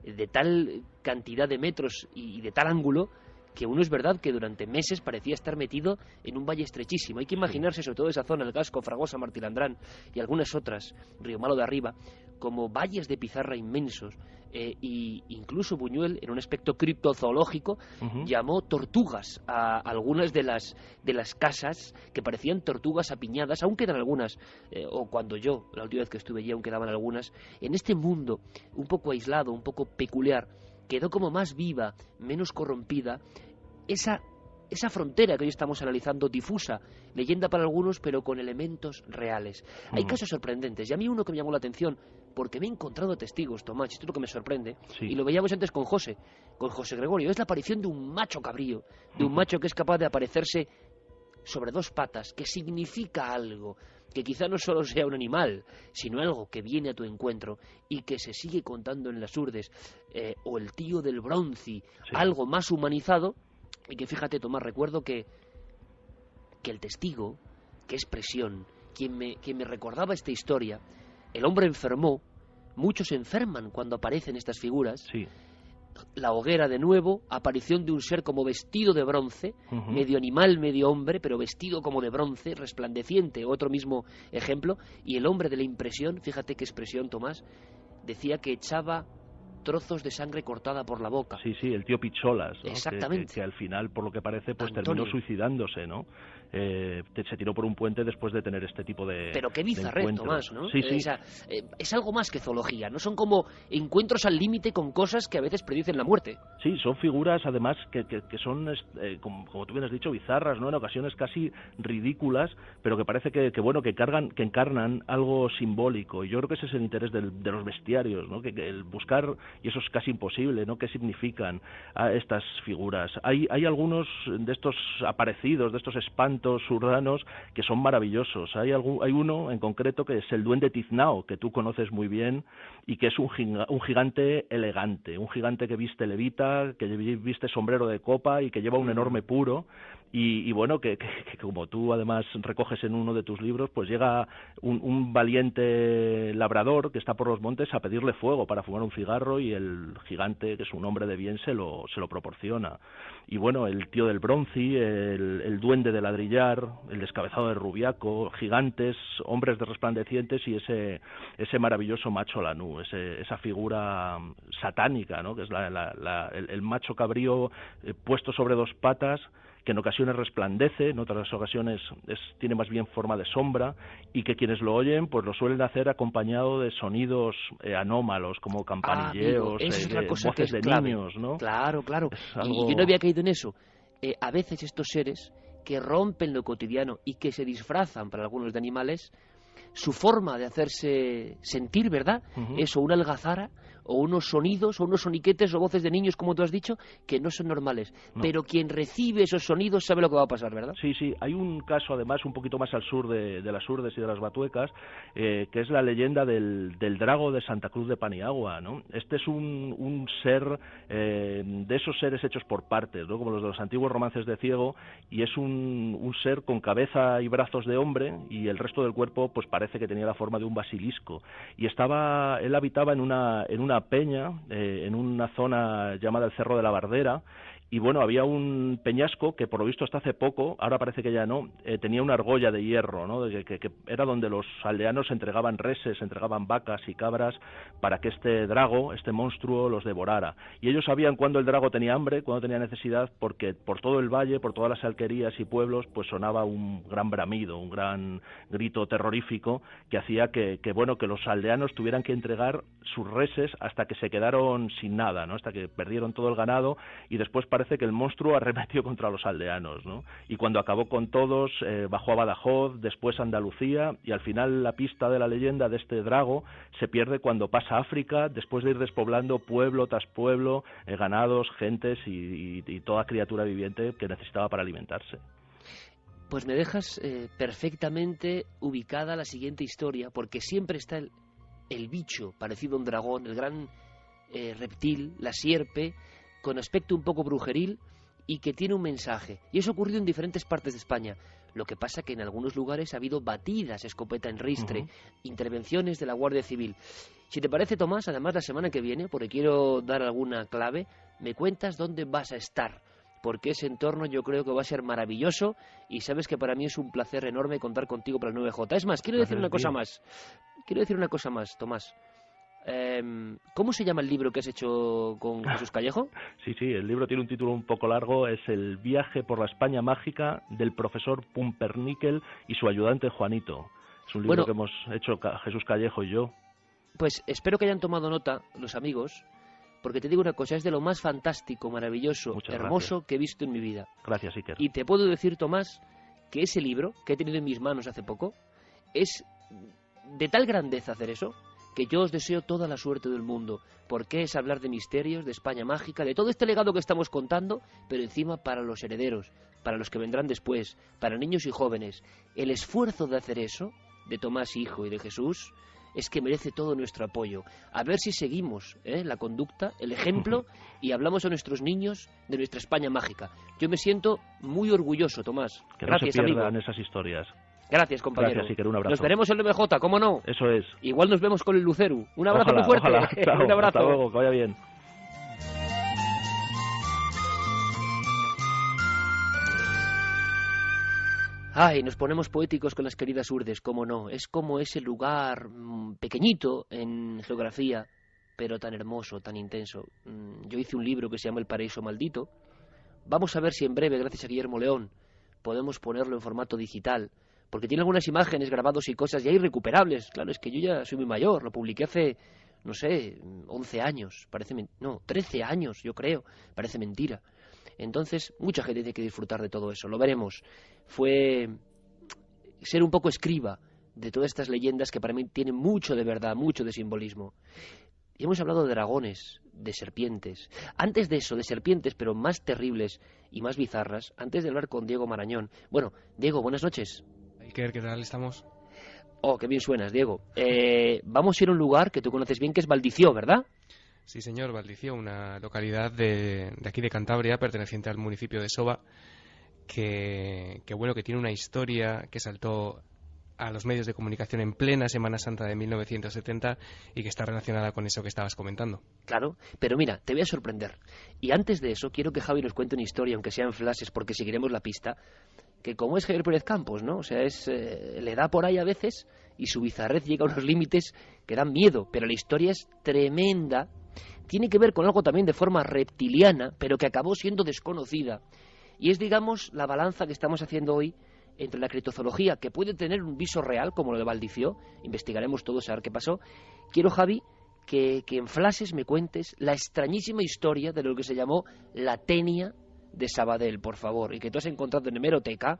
de tal cantidad de metros y de tal ángulo, que uno es verdad que durante meses parecía estar metido en un valle estrechísimo. Hay que imaginarse sobre todo esa zona, el Gasco, Fragosa, Martilandrán y algunas otras, Río Malo de Arriba, como valles de pizarra inmensos. Y incluso Buñuel, en un aspecto criptozoológico, llamó tortugas a algunas de las casas que parecían tortugas apiñadas. Aún quedan algunas, o cuando yo, la última vez que estuve allí, aún quedaban algunas. En este mundo un poco aislado, un poco peculiar, quedó como más viva, menos corrompida, esa frontera que hoy estamos analizando, difusa, leyenda para algunos, pero con elementos reales. Hay casos sorprendentes, y a mí uno que me llamó la atención, porque me he encontrado testigos, Tomás, esto es lo que me sorprende, y lo veíamos antes con José Gregorio, es la aparición de un macho cabrío, de un macho que es capaz de aparecerse sobre dos patas, que significa algo, que quizá no solo sea un animal, sino algo que viene a tu encuentro y que se sigue contando en las Urdes, o el tío del Bronci, algo más humanizado, y que fíjate, Tomás, recuerdo que el testigo, qué expresión, quien me recordaba esta historia, el hombre enfermó, muchos enferman cuando aparecen estas figuras. La hoguera de nuevo, aparición de un ser como vestido de bronce, medio animal, medio hombre, pero vestido como de bronce, resplandeciente, otro mismo ejemplo, y el hombre de la impresión, fíjate qué expresión, Tomás, decía que echaba trozos de sangre cortada por la boca. Sí, el tío Picholas, ¿no? Exactamente. Que al final, por lo que parece, pues Antonio terminó suicidándose, ¿no? Se tiró por un puente después de tener este tipo de Pero qué bizarre, Tomás, ¿no? Sí. Es algo más que zoología, no son como encuentros al límite con cosas que a veces predicen la muerte. Sí, son figuras, además, que son, como tú bien has dicho, bizarras, ¿no? En ocasiones casi ridículas, pero que parece que encarnan algo simbólico. Y yo creo que ese es el interés de los bestiarios, ¿no? Que el buscar, y eso es casi imposible, ¿no? ¿Qué significan estas figuras? Hay algunos de estos aparecidos, de estos espantos urdanos que son maravillosos. Hay uno en concreto que es el duende Tiznao, que tú conoces muy bien, y que es un gigante elegante, un gigante que viste levita, que viste sombrero de copa y que lleva un enorme puro. Y bueno, que como tú además recoges en uno de tus libros, pues llega un valiente labrador que está por los montes a pedirle fuego para fumar un cigarro, y el gigante, que es un hombre de bien, se lo proporciona. Y bueno, el tío del Bronci, el duende de ladrillar, el descabezado de Rubiaco, gigantes, hombres de resplandecientes, y ese maravilloso macho Lanú, esa figura satánica, ¿no? Que es el macho cabrío puesto sobre dos patas, que en ocasiones resplandece, en otras ocasiones tiene más bien forma de sombra, y que quienes lo oyen pues lo suelen hacer acompañado de sonidos anómalos, como campanilleos, voces de clave. Niños, ¿no? Claro. Algo... Y yo no había caído en eso. A veces estos seres que rompen lo cotidiano y que se disfrazan para algunos de animales, su forma de hacerse sentir, ¿verdad? Eso, una algazara, o unos sonidos, o unos soniquetes, o voces de niños, como tú has dicho, que no son normales. No. Pero quien recibe esos sonidos sabe lo que va a pasar, ¿verdad? Sí, sí. Hay un caso, además, un poquito más al sur de las Urdes y de las Batuecas, que es la leyenda del drago de Santa Cruz de Paniagua, ¿no? Este es un ser, de esos seres hechos por partes, ¿no? Como los de los antiguos romances de Ciego, y es un ser con cabeza y brazos de hombre, y el resto del cuerpo pues parece que tenía la forma de un basilisco. Y él habitaba en una peña, en una zona llamada el Cerro de la Bardera, y bueno, había un peñasco que por lo visto hasta hace poco, ahora parece que ya no, tenía una argolla de hierro, ¿no? Que era donde los aldeanos entregaban reses, entregaban vacas y cabras para que este drago, este monstruo, los devorara. Y ellos sabían cuándo el drago tenía hambre, cuándo tenía necesidad, porque por todo el valle, por todas las alquerías y pueblos, pues sonaba un gran bramido, un gran grito terrorífico que hacía que los aldeanos tuvieran que entregar sus reses hasta que se quedaron sin nada, ¿no? Hasta que perdieron todo el ganado, y después parece que el monstruo arremetió contra los aldeanos, ¿no? Y cuando acabó con todos, bajó a Badajoz, después a Andalucía, y al final la pista de la leyenda de este drago se pierde cuando pasa a África, después de ir despoblando pueblo tras pueblo, ganados, gentes y toda criatura viviente que necesitaba para alimentarse. Pues me dejas perfectamente ubicada la siguiente historia, porque siempre está el bicho parecido a un dragón, el gran reptil, la sierpe, con aspecto un poco brujeril y que tiene un mensaje. Y eso ha ocurrido en diferentes partes de España. Lo que pasa que en algunos lugares ha habido batidas escopeta en ristre, intervenciones de la Guardia Civil. Si te parece, Tomás, además la semana que viene, porque quiero dar alguna clave, me cuentas dónde vas a estar, porque ese entorno yo creo que va a ser maravilloso, y sabes que para mí es un placer enorme contar contigo para el 9J. Es más, quiero decir una cosa más, Tomás. ¿Cómo se llama el libro que has hecho con Jesús Callejo? Sí, el libro tiene un título un poco largo, es El viaje por la España mágica del profesor Pumpernickel y su ayudante Juanito. Es un libro que hemos hecho Jesús Callejo y yo. Pues espero que hayan tomado nota los amigos, porque te digo una cosa, es de lo más fantástico, maravilloso, hermoso que he visto en mi vida. Gracias, Iker. Y te puedo decir, Tomás, que ese libro, que he tenido en mis manos hace poco, es de tal grandeza hacer eso, que yo os deseo toda la suerte del mundo, porque es hablar de misterios, de España mágica, de todo este legado que estamos contando, pero encima para los herederos, para los que vendrán después, para niños y jóvenes. El esfuerzo de hacer eso, de Tomás hijo y de Jesús, es que merece todo nuestro apoyo. A ver si seguimos la conducta, el ejemplo, y hablamos a nuestros niños de nuestra España mágica. Yo me siento muy orgulloso, Tomás. Que gracias, no se pierdan amigo. esas historias. Gracias, compañero. Gracias, Iker, un abrazo. Nos veremos en el MJ, ¿cómo no? Eso es. Igual nos vemos con el Luceru. Un abrazo ojalá, muy fuerte. Ojalá. Chao, un abrazo. Hasta luego, que vaya bien. Ay, nos ponemos poéticos con las queridas Urdes, cómo no. Es como ese lugar pequeñito en geografía, pero tan hermoso, tan intenso. Yo hice un libro que se llama El Paraíso Maldito. Vamos a ver si en breve, gracias a Guillermo León, podemos ponerlo en formato digital, porque tiene algunas imágenes, grabados y cosas ya irrecuperables. Claro, es que yo ya soy muy mayor, lo publiqué hace, no sé, 11 años, 13 años, yo creo, parece mentira. Entonces, mucha gente tiene que disfrutar de todo eso, lo veremos. Fue ser un poco escriba de todas estas leyendas que para mí tienen mucho de verdad, mucho de simbolismo. Y hemos hablado de dragones, de serpientes. Antes de eso, de serpientes, pero más terribles y más bizarras, antes de hablar con Diego Marañón. Bueno, Diego, buenas noches. Iker, ¿qué tal estamos? Oh, qué bien suenas, Diego. Vamos a ir a un lugar que tú conoces bien, que es Valdició, ¿verdad? Sí, señor, Valdició, una localidad de aquí de Cantabria, perteneciente al municipio de Soba, que tiene una historia que saltó a los medios de comunicación en plena Semana Santa de 1970 y que está relacionada con eso que estabas comentando. Claro, pero mira, te voy a sorprender. Y antes de eso, quiero que Javi nos cuente una historia, aunque sea en flashes, porque seguiremos la pista, que como es Javier Pérez Campos, ¿no? O sea, le da por ahí a veces y su bizarrez llega a unos límites que dan miedo, pero la historia es tremenda. Tiene que ver con algo también de forma reptiliana, pero que acabó siendo desconocida. Y es, digamos, la balanza que estamos haciendo hoy entre la criptozoología, que puede tener un viso real, como lo de Valdició, investigaremos todo, saber qué pasó. Quiero, Javi, que en flashes me cuentes la extrañísima historia de lo que se llamó la tenia de Sabadell, por favor, y que tú has encontrado en hemeroteca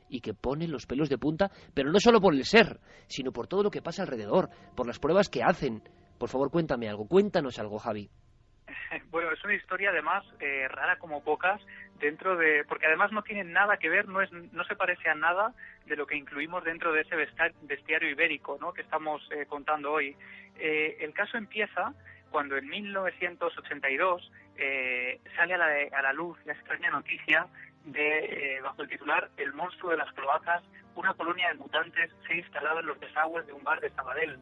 y que pone los pelos de punta, pero no solo por el ser, sino por todo lo que pasa alrededor, por las pruebas que hacen. Por favor, cuéntanos algo, Javi. Bueno, es una historia además rara como pocas, porque además no tiene nada que ver, no se parece a nada de lo que incluimos dentro de ese bestiario ibérico, ¿no?, que estamos contando hoy. El caso empieza cuando en 1982 sale a la luz la extraña noticia de, bajo el titular El monstruo de las cloacas, una colonia de mutantes se ha instalado en los desagües de un bar de Sabadell.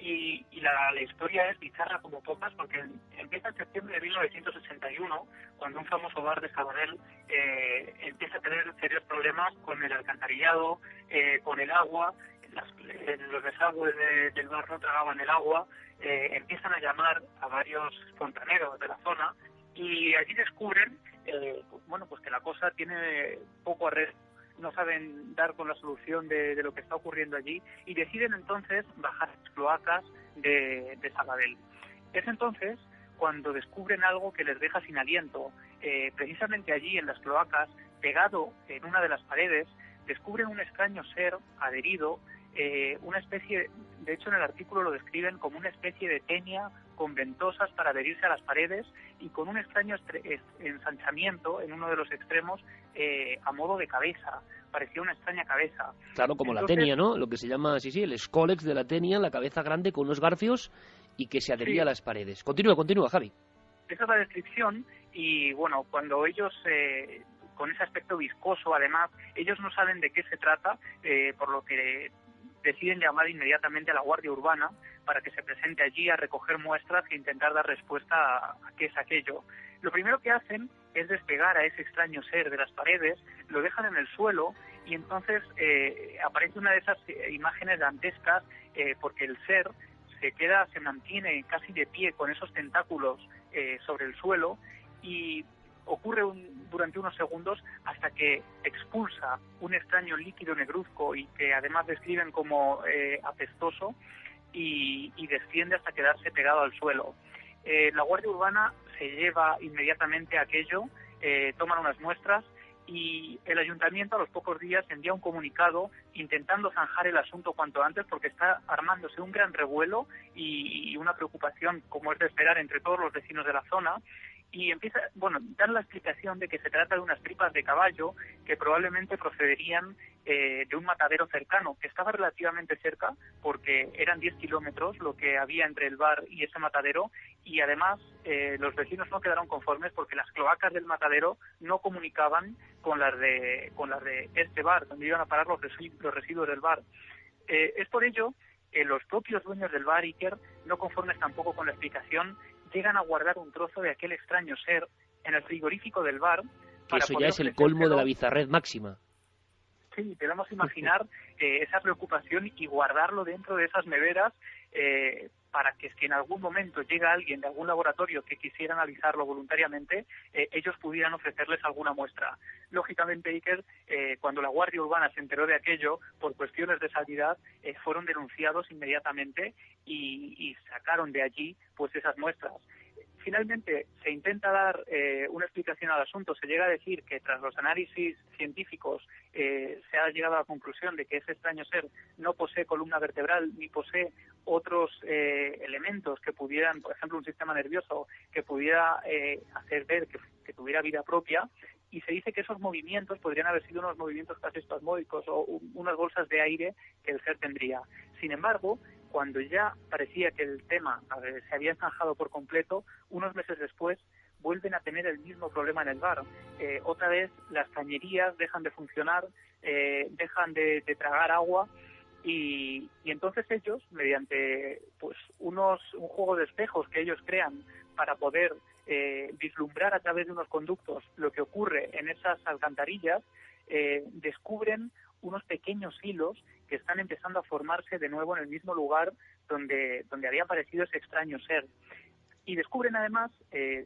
Y la historia es bizarra como pocas, porque empieza en septiembre de 1961, cuando un famoso bar de Sabadell empieza a tener serios problemas con el alcantarillado, con el agua. Los desagües del bar no tragaban el agua, empiezan a llamar a varios fontaneros de la zona y allí descubren pues que la cosa tiene poco arreglo. No saben dar con la solución de lo que está ocurriendo allí y deciden entonces bajar las cloacas de Sabadell. Es entonces cuando descubren algo que les deja sin aliento. Precisamente allí en las cloacas, pegado en una de las paredes, descubren un extraño ser adherido, una especie, de hecho en el artículo lo describen como una especie de tenia con ventosas para adherirse a las paredes y con un extraño ensanchamiento en uno de los extremos a modo de cabeza. Parecía una extraña cabeza. Claro, como entonces, la tenia, ¿no? Lo que se llama, el escólex de la tenia, la cabeza grande con unos garfios y que se adhería a las paredes. Continúa, Javi. Esa es la descripción y, bueno, cuando ellos... con ese aspecto viscoso, además, ellos no saben de qué se trata, por lo que deciden llamar inmediatamente a la Guardia Urbana para que se presente allí a recoger muestras e intentar dar respuesta a qué es aquello. Lo primero que hacen es despegar a ese extraño ser de las paredes, lo dejan en el suelo y entonces aparece una de esas imágenes dantescas porque el ser se mantiene casi de pie con esos tentáculos sobre el suelo y ocurre durante unos segundos hasta que expulsa un extraño líquido negruzco y que además describen como apestoso y desciende hasta quedarse pegado al suelo. La Guardia Urbana se lleva inmediatamente aquello, toman unas muestras y el ayuntamiento a los pocos días envía un comunicado intentando zanjar el asunto cuanto antes porque está armándose un gran revuelo y una preocupación, como es de esperar, entre todos los vecinos de la zona. Y dan la explicación de que se trata de unas tripas de caballo que probablemente procederían de un matadero cercano, que estaba relativamente cerca porque eran 10 kilómetros lo que había entre el bar y ese matadero y además los vecinos no quedaron conformes porque las cloacas del matadero no comunicaban con las de este bar, donde iban a parar los residuos del bar. Es por ello que los propios dueños del bar, Iker, no conformes tampoco con la explicación, llegan a guardar un trozo de aquel extraño ser en el frigorífico del bar. Que eso ya es el colmo de la bizarred máxima. Sí, podemos imaginar esa preocupación y guardarlo dentro de esas neveras para que si en algún momento llega alguien de algún laboratorio que quisiera analizarlo voluntariamente, ellos pudieran ofrecerles alguna muestra. Lógicamente, Iker, cuando la Guardia Urbana se enteró de aquello, por cuestiones de sanidad, fueron denunciados inmediatamente y sacaron de allí pues esas muestras. Finalmente se intenta dar una explicación al asunto. Se llega a decir que tras los análisis científicos se ha llegado a la conclusión de que ese extraño ser no posee columna vertebral ni posee otros elementos que pudieran, por ejemplo, un sistema nervioso que pudiera hacer ver que tuviera vida propia. Y se dice que esos movimientos podrían haber sido unos movimientos casi espasmódicos o unas bolsas de aire que el ser tendría. Sin embargo, cuando ya parecía que el tema se había zanjado por completo, unos meses después vuelven a tener el mismo problema en el bar. Otra vez las cañerías dejan de funcionar, dejan de tragar agua y entonces ellos, mediante pues un juego de espejos que ellos crean para poder vislumbrar a través de unos conductos lo que ocurre en esas alcantarillas, descubren unos pequeños hilos que están empezando a formarse de nuevo en el mismo lugar donde había aparecido ese extraño ser. Y descubren además,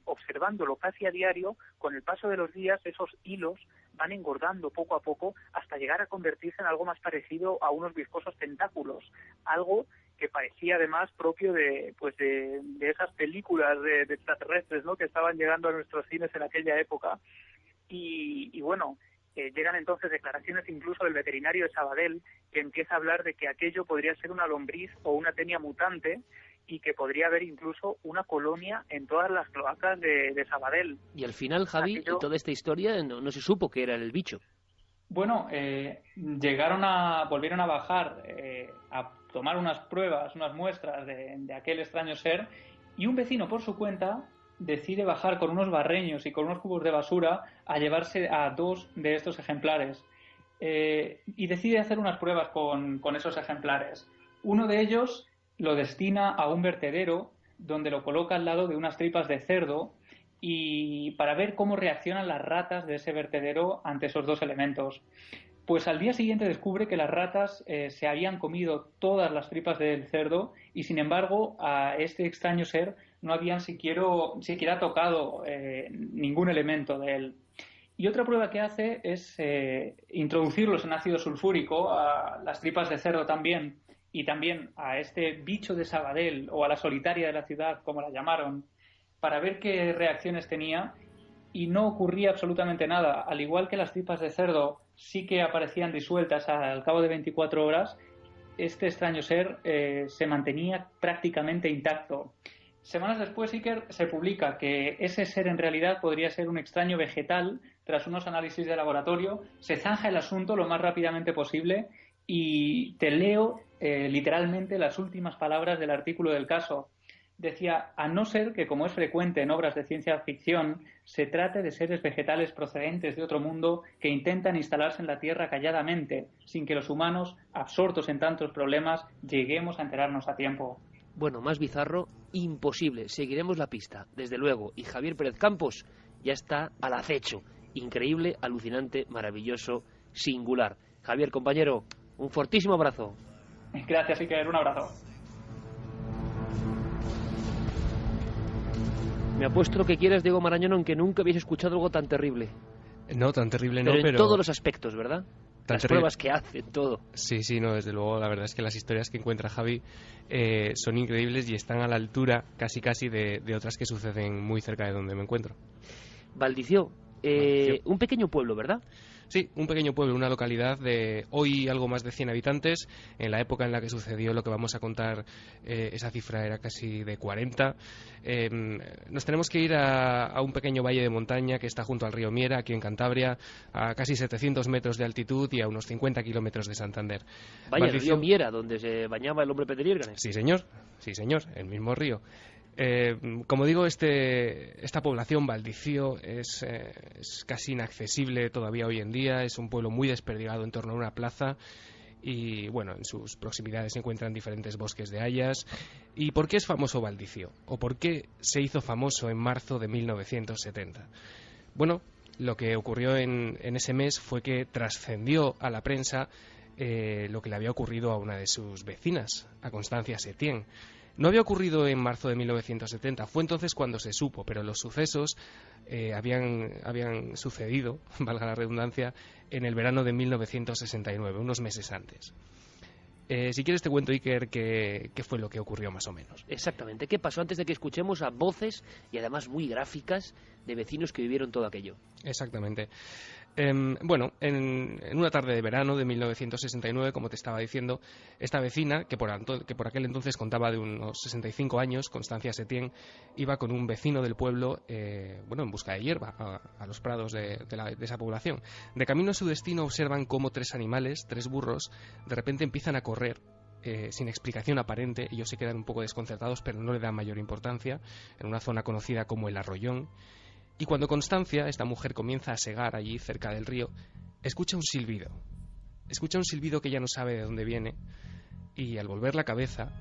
observándolo casi a diario, con el paso de los días esos hilos van engordando poco a poco hasta llegar a convertirse en algo más parecido a unos viscosos tentáculos, algo que parecía además propio de esas películas de extraterrestres, ¿no?, que estaban llegando a nuestros cines en aquella época. Y bueno, Llegan entonces declaraciones incluso del veterinario de Sabadell, que empieza a hablar de que aquello podría ser una lombriz o una tenia mutante y que podría haber incluso una colonia en todas las cloacas de Sabadell. Y al final, Javi, en toda esta historia no se supo que era el bicho. Bueno, volvieron a bajar a tomar unas pruebas, unas muestras de aquel extraño ser, y un vecino por su cuenta decide bajar con unos barreños y con unos cubos de basura a llevarse a 2 de estos ejemplares. Y decide hacer unas pruebas con esos ejemplares. Uno de ellos lo destina a un vertedero donde lo coloca al lado de unas tripas de cerdo y para ver cómo reaccionan las ratas de ese vertedero ante esos 2 elementos. Pues al día siguiente descubre que las ratas se habían comido todas las tripas del cerdo y sin embargo a este extraño ser no habían siquiera tocado ningún elemento de él. Y otra prueba que hace es introducirlos en ácido sulfúrico, a las tripas de cerdo también, y también a este bicho de Sabadell o a la solitaria de la ciudad, como la llamaron, para ver qué reacciones tenía, y no ocurría absolutamente nada. Al igual que las tripas de cerdo sí que aparecían disueltas al cabo de 24 horas, este extraño ser se mantenía prácticamente intacto. Semanas después, Iker, se publica que ese ser en realidad podría ser un extraño vegetal. Tras unos análisis de laboratorio, se zanja el asunto lo más rápidamente posible y te leo literalmente las últimas palabras del artículo del caso. Decía, a no ser que, como es frecuente en obras de ciencia ficción, se trate de seres vegetales procedentes de otro mundo que intentan instalarse en la Tierra calladamente, sin que los humanos, absortos en tantos problemas, lleguemos a enterarnos a tiempo. Bueno, más bizarro, imposible. Seguiremos la pista, desde luego. Y Javier Pérez Campos ya está al acecho. Increíble, alucinante, maravilloso, singular. Javier, compañero, un fortísimo abrazo. Gracias, Iker. Un abrazo. Me apuesto lo que quieras, Diego Marañón, aunque nunca habéis escuchado algo tan terrible. No, tan terrible no, pero en todos los aspectos, ¿verdad? Las pruebas que hacen, todo. Sí, no, desde luego, la verdad es que las historias que encuentra Javi son increíbles y están a la altura casi de otras que suceden muy cerca de donde me encuentro. Valdició, un pequeño pueblo, ¿verdad? Sí, un pequeño pueblo, una localidad de hoy algo más de 100 habitantes. En la época en la que sucedió lo que vamos a contar, esa cifra era casi de 40. Nos tenemos que ir a un pequeño valle de montaña que está junto al río Miera, aquí en Cantabria, a casi 700 metros de altitud y a unos 50 kilómetros de Santander. Vaya, el río Miera, donde se bañaba el hombre Peter. Sí, señor, el mismo río. Como digo, esta población, Valdició, es casi inaccesible todavía hoy en día. Es un pueblo muy desperdigado en torno a una plaza y, bueno, en sus proximidades se encuentran diferentes bosques de hayas. ¿Y por qué es famoso Valdició? ¿O por qué se hizo famoso en marzo de 1970? Bueno, lo que ocurrió en ese mes fue que trascendió a la prensa lo que le había ocurrido a una de sus vecinas, a Constancia Setién. No había ocurrido en marzo de 1970, fue entonces cuando se supo, pero los sucesos habían sucedido, valga la redundancia, en el verano de 1969, unos meses antes. Si quieres te cuento, Iker, qué fue lo que ocurrió más o menos. Exactamente, ¿qué pasó antes de que escuchemos a voces y además muy gráficas de vecinos que vivieron todo aquello? Exactamente. Bueno, en una tarde de verano de 1969, como te estaba diciendo, esta vecina, que por aquel entonces contaba de unos 65 años, Constancia Setién, iba con un vecino del pueblo, en busca de hierba a los prados de esa población. De camino a su destino observan cómo 3 animales, 3 burros, de repente empiezan a correr sin explicación aparente. Ellos se quedan un poco desconcertados, pero no le dan mayor importancia, en una zona conocida como el Arroyón. Y cuando Constancia, esta mujer, comienza a segar allí cerca del río, escucha un silbido. Escucha un silbido que ella no sabe de dónde viene, y al volver la cabeza,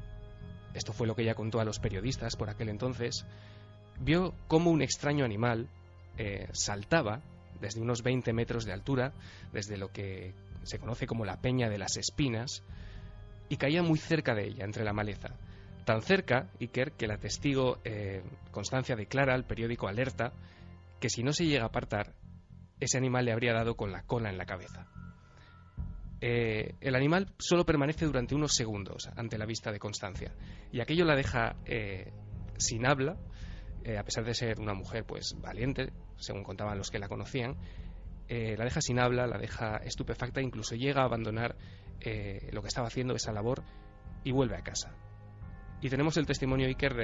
esto fue lo que ella contó a los periodistas por aquel entonces, vio cómo un extraño animal saltaba desde unos 20 metros de altura, desde lo que se conoce como la Peña de las Espinas, y caía muy cerca de ella, entre la maleza. Tan cerca, Iker, que la testigo Constancia declara al periódico Alerta que si no se llega a apartar, ese animal le habría dado con la cola en la cabeza. El animal solo permanece durante unos segundos ante la vista de Constancia, y aquello la deja sin habla, a pesar de ser una mujer pues valiente, según contaban los que la conocían. la deja sin habla, la deja estupefacta, incluso llega a abandonar lo que estaba haciendo, esa labor, y vuelve a casa. Y tenemos el testimonio, Iker,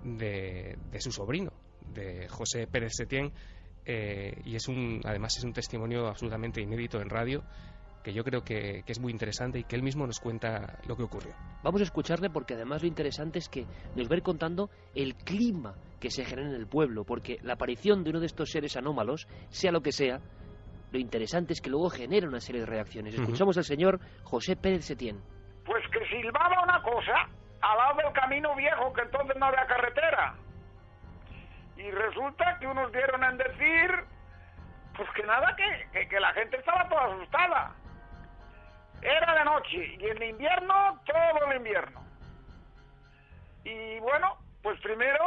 de su sobrino, de José Pérez Setién, y además es un testimonio absolutamente inédito en radio, que yo creo que es muy interesante y que él mismo nos cuenta lo que ocurrió. Vamos a escucharle, porque además lo interesante es que nos va a ir contando el clima que se genera en el pueblo, porque la aparición de uno de estos seres anómalos, sea lo que sea, lo interesante es que luego genera una serie de reacciones. Escuchamos al señor José Pérez Setién. Pues que silbaba una cosa al lado del camino viejo, que entonces no había carretera. Y resulta que unos dieron en decir, pues que nada, que la gente estaba toda asustada. Era de noche, y en invierno, todo el invierno. Y bueno, pues primero,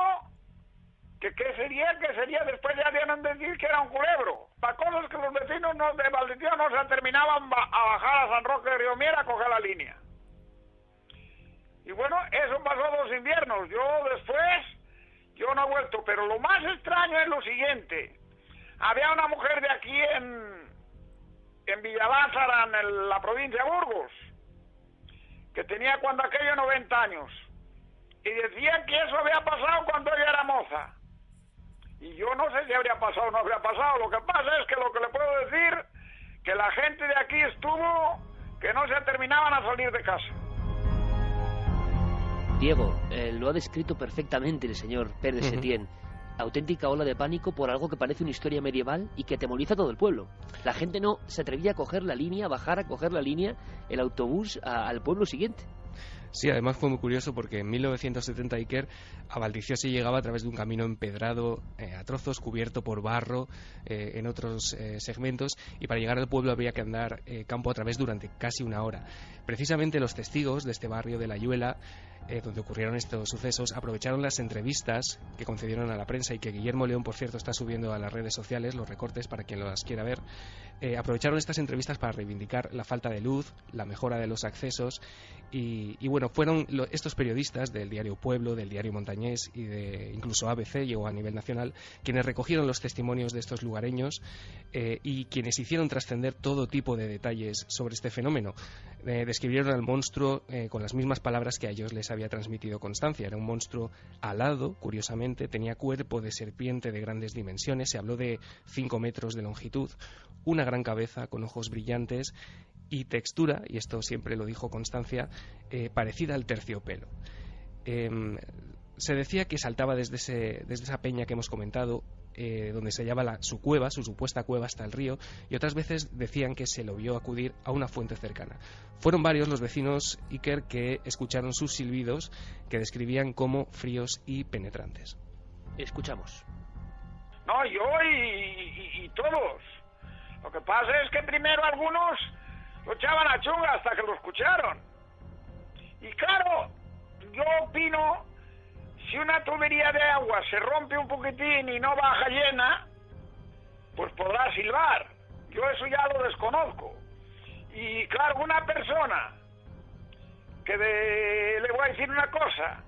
¿qué sería? Después ya dieron en decir que era un culebro. Para cosas que los vecinos de Valdición no se terminaban a bajar a San Roque de Riomiera a coger la línea. Y bueno, eso pasó 2 inviernos. Yo no he vuelto, pero lo más extraño es lo siguiente. Había una mujer de aquí en Villalázara, en la provincia de Burgos, que tenía cuando aquello 90 años. Y decían que eso había pasado cuando ella era moza. Y yo no sé si habría pasado o no habría pasado. Lo que pasa es que lo que le puedo decir, que la gente de aquí estuvo, que no se terminaban a salir de casa. Diego, lo ha descrito perfectamente el señor Pérez Setién. Auténtica ola de pánico por algo que parece una historia medieval y que atemoriza a todo el pueblo. La gente no se atrevía a coger la línea, a bajar a coger la línea, el autobús al pueblo siguiente. Sí, además fue muy curioso porque en 1970, Iker, a Valdición se llegaba a través de un camino empedrado, a trozos, cubierto por barro en otros segmentos, y para llegar al pueblo había que andar campo a través durante casi 1 hora. Precisamente los testigos de este barrio de La Ayuela, donde ocurrieron estos sucesos, aprovecharon las entrevistas que concedieron a la prensa, y que Guillermo León, por cierto, está subiendo a las redes sociales los recortes para quien las quiera ver. Aprovecharon estas entrevistas para reivindicar la falta de luz, la mejora de los accesos, y bueno, fueron estos periodistas del diario Pueblo, del diario Montañés y de incluso ABC, llegó a nivel nacional, quienes recogieron los testimonios de estos lugareños y quienes hicieron trascender todo tipo de detalles sobre este fenómeno. Describieron al monstruo con las mismas palabras que a ellos les había transmitido Constancia. Era un monstruo alado, curiosamente, tenía cuerpo de serpiente de grandes dimensiones, se habló de 5 metros de longitud, una gran cabeza con ojos brillantes y textura, y esto siempre lo dijo Constancia, parecida al terciopelo. Se decía que saltaba desde esa peña que hemos comentado, donde se hallaba su cueva, su supuesta cueva, hasta el río, y otras veces decían que se lo vio acudir a una fuente cercana. Fueron varios los vecinos, Iker, que escucharon sus silbidos, que describían como fríos y penetrantes. Escuchamos. No, yo y todos. Lo que pasa es que primero algunos lo echaban a chunga hasta que lo escucharon. Y claro, yo opino, si una tubería de agua se rompe un poquitín y no baja llena, pues podrá silbar. Yo eso ya lo desconozco. Y claro, una persona que le voy a decir una cosa,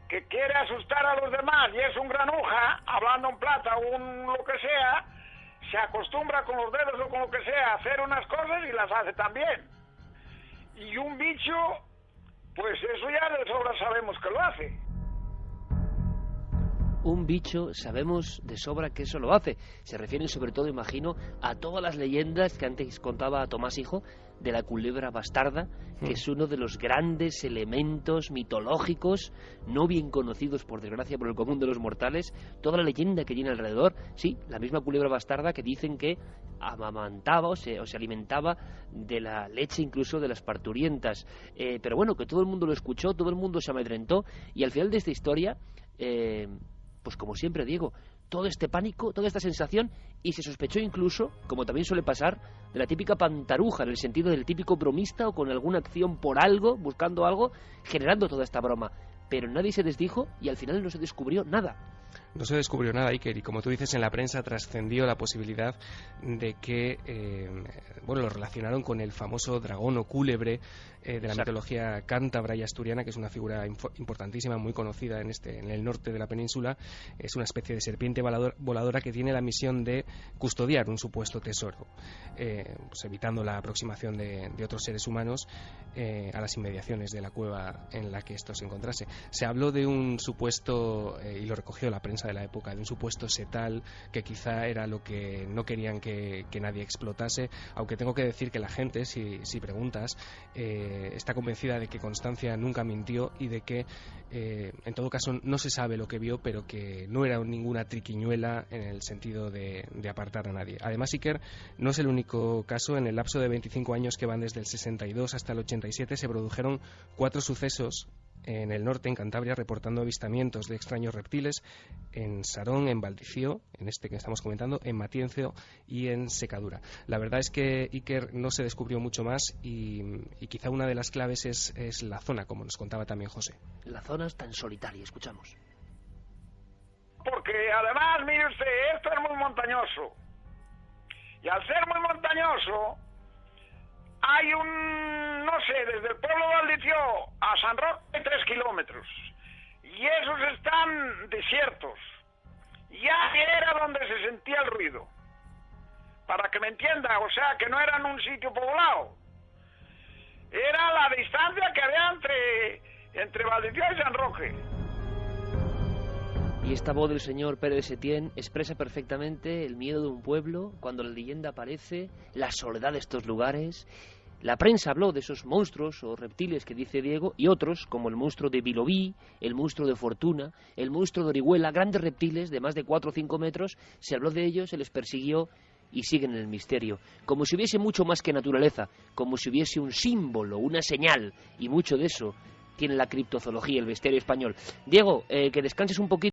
que quiere asustar a los demás y es un granuja, hablando en plata o lo que sea, se acostumbra con los dedos o con lo que sea a hacer unas cosas y las hace también. Y un bicho, pues eso ya de sobra sabemos que lo hace. Un bicho, sabemos de sobra que eso lo hace. Se refieren sobre todo, imagino, a todas las leyendas que antes contaba Tomás Hijo de la culebra bastarda, que es uno de los grandes elementos mitológicos no bien conocidos, por desgracia, por el común de los mortales. Toda la leyenda que tiene alrededor, sí, la misma culebra bastarda que dicen que amamantaba o se alimentaba de la leche incluso de las parturientas. Pero bueno, que todo el mundo lo escuchó, todo el mundo se amedrentó, y al final de esta historia, pues como siempre digo, todo este pánico, toda esta sensación, y se sospechó incluso, como también suele pasar, de la típica pantaruja, en el sentido del típico bromista o con alguna acción por algo, buscando algo, generando toda esta broma. Pero nadie se desdijo y al final no se descubrió nada. No se descubrió nada, Iker, y como tú dices, en la prensa trascendió la posibilidad de que, lo relacionaron con el famoso dragón o cúlebre de la mitología cántabra y asturiana, que es una figura importantísima, muy conocida en el norte de la península. Es una especie de serpiente voladora que tiene la misión de custodiar un supuesto tesoro, pues evitando la aproximación de otros seres humanos a las inmediaciones de la cueva en la que esto se encontrase. Se habló de un supuesto, y lo recogió la prensa de la época, de un supuesto setal que quizá era lo que no querían que nadie explotase, aunque tengo que decir que la gente, si preguntas, está convencida de que Constancia nunca mintió y de que en todo caso no se sabe lo que vio, pero que no era ninguna triquiñuela en el sentido de apartar a nadie. Además, Iker, no es el único caso. En el lapso de 25 años que van desde el 62 hasta el 87 se produjeron 4 sucesos en el norte, en Cantabria, reportando avistamientos de extraños reptiles en Sarón, en Valdicio, en este que estamos comentando, en Matienzo y en Secadura. La verdad es que, Iker, no se descubrió mucho más y quizá una de las claves es la zona, como nos contaba también José. La zona es tan solitaria, escuchamos. Porque además, mire usted, esto es muy montañoso. Y al ser muy montañoso, hay desde el pueblo de Valdicio a San Roque 3 kilómetros. Y esos están desiertos. Y ahí era donde se sentía el ruido. Para que me entienda, o sea, que no era en un sitio poblado. Era la distancia que había entre Valdicio y San Roque. Y esta voz del señor Pérez de Setién expresa perfectamente el miedo de un pueblo cuando la leyenda aparece, la soledad de estos lugares. La prensa habló de esos monstruos o reptiles que dice Diego y otros, como el monstruo de Vilobí, el monstruo de Fortuna, el monstruo de Orihuela, grandes reptiles de más de 4 o 5 metros. Se habló de ellos, se les persiguió y siguen en el misterio, como si hubiese mucho más que naturaleza, como si hubiese un símbolo, una señal, y mucho de eso tiene la criptozoología, el bestiario español. Diego, que descanses un poquito.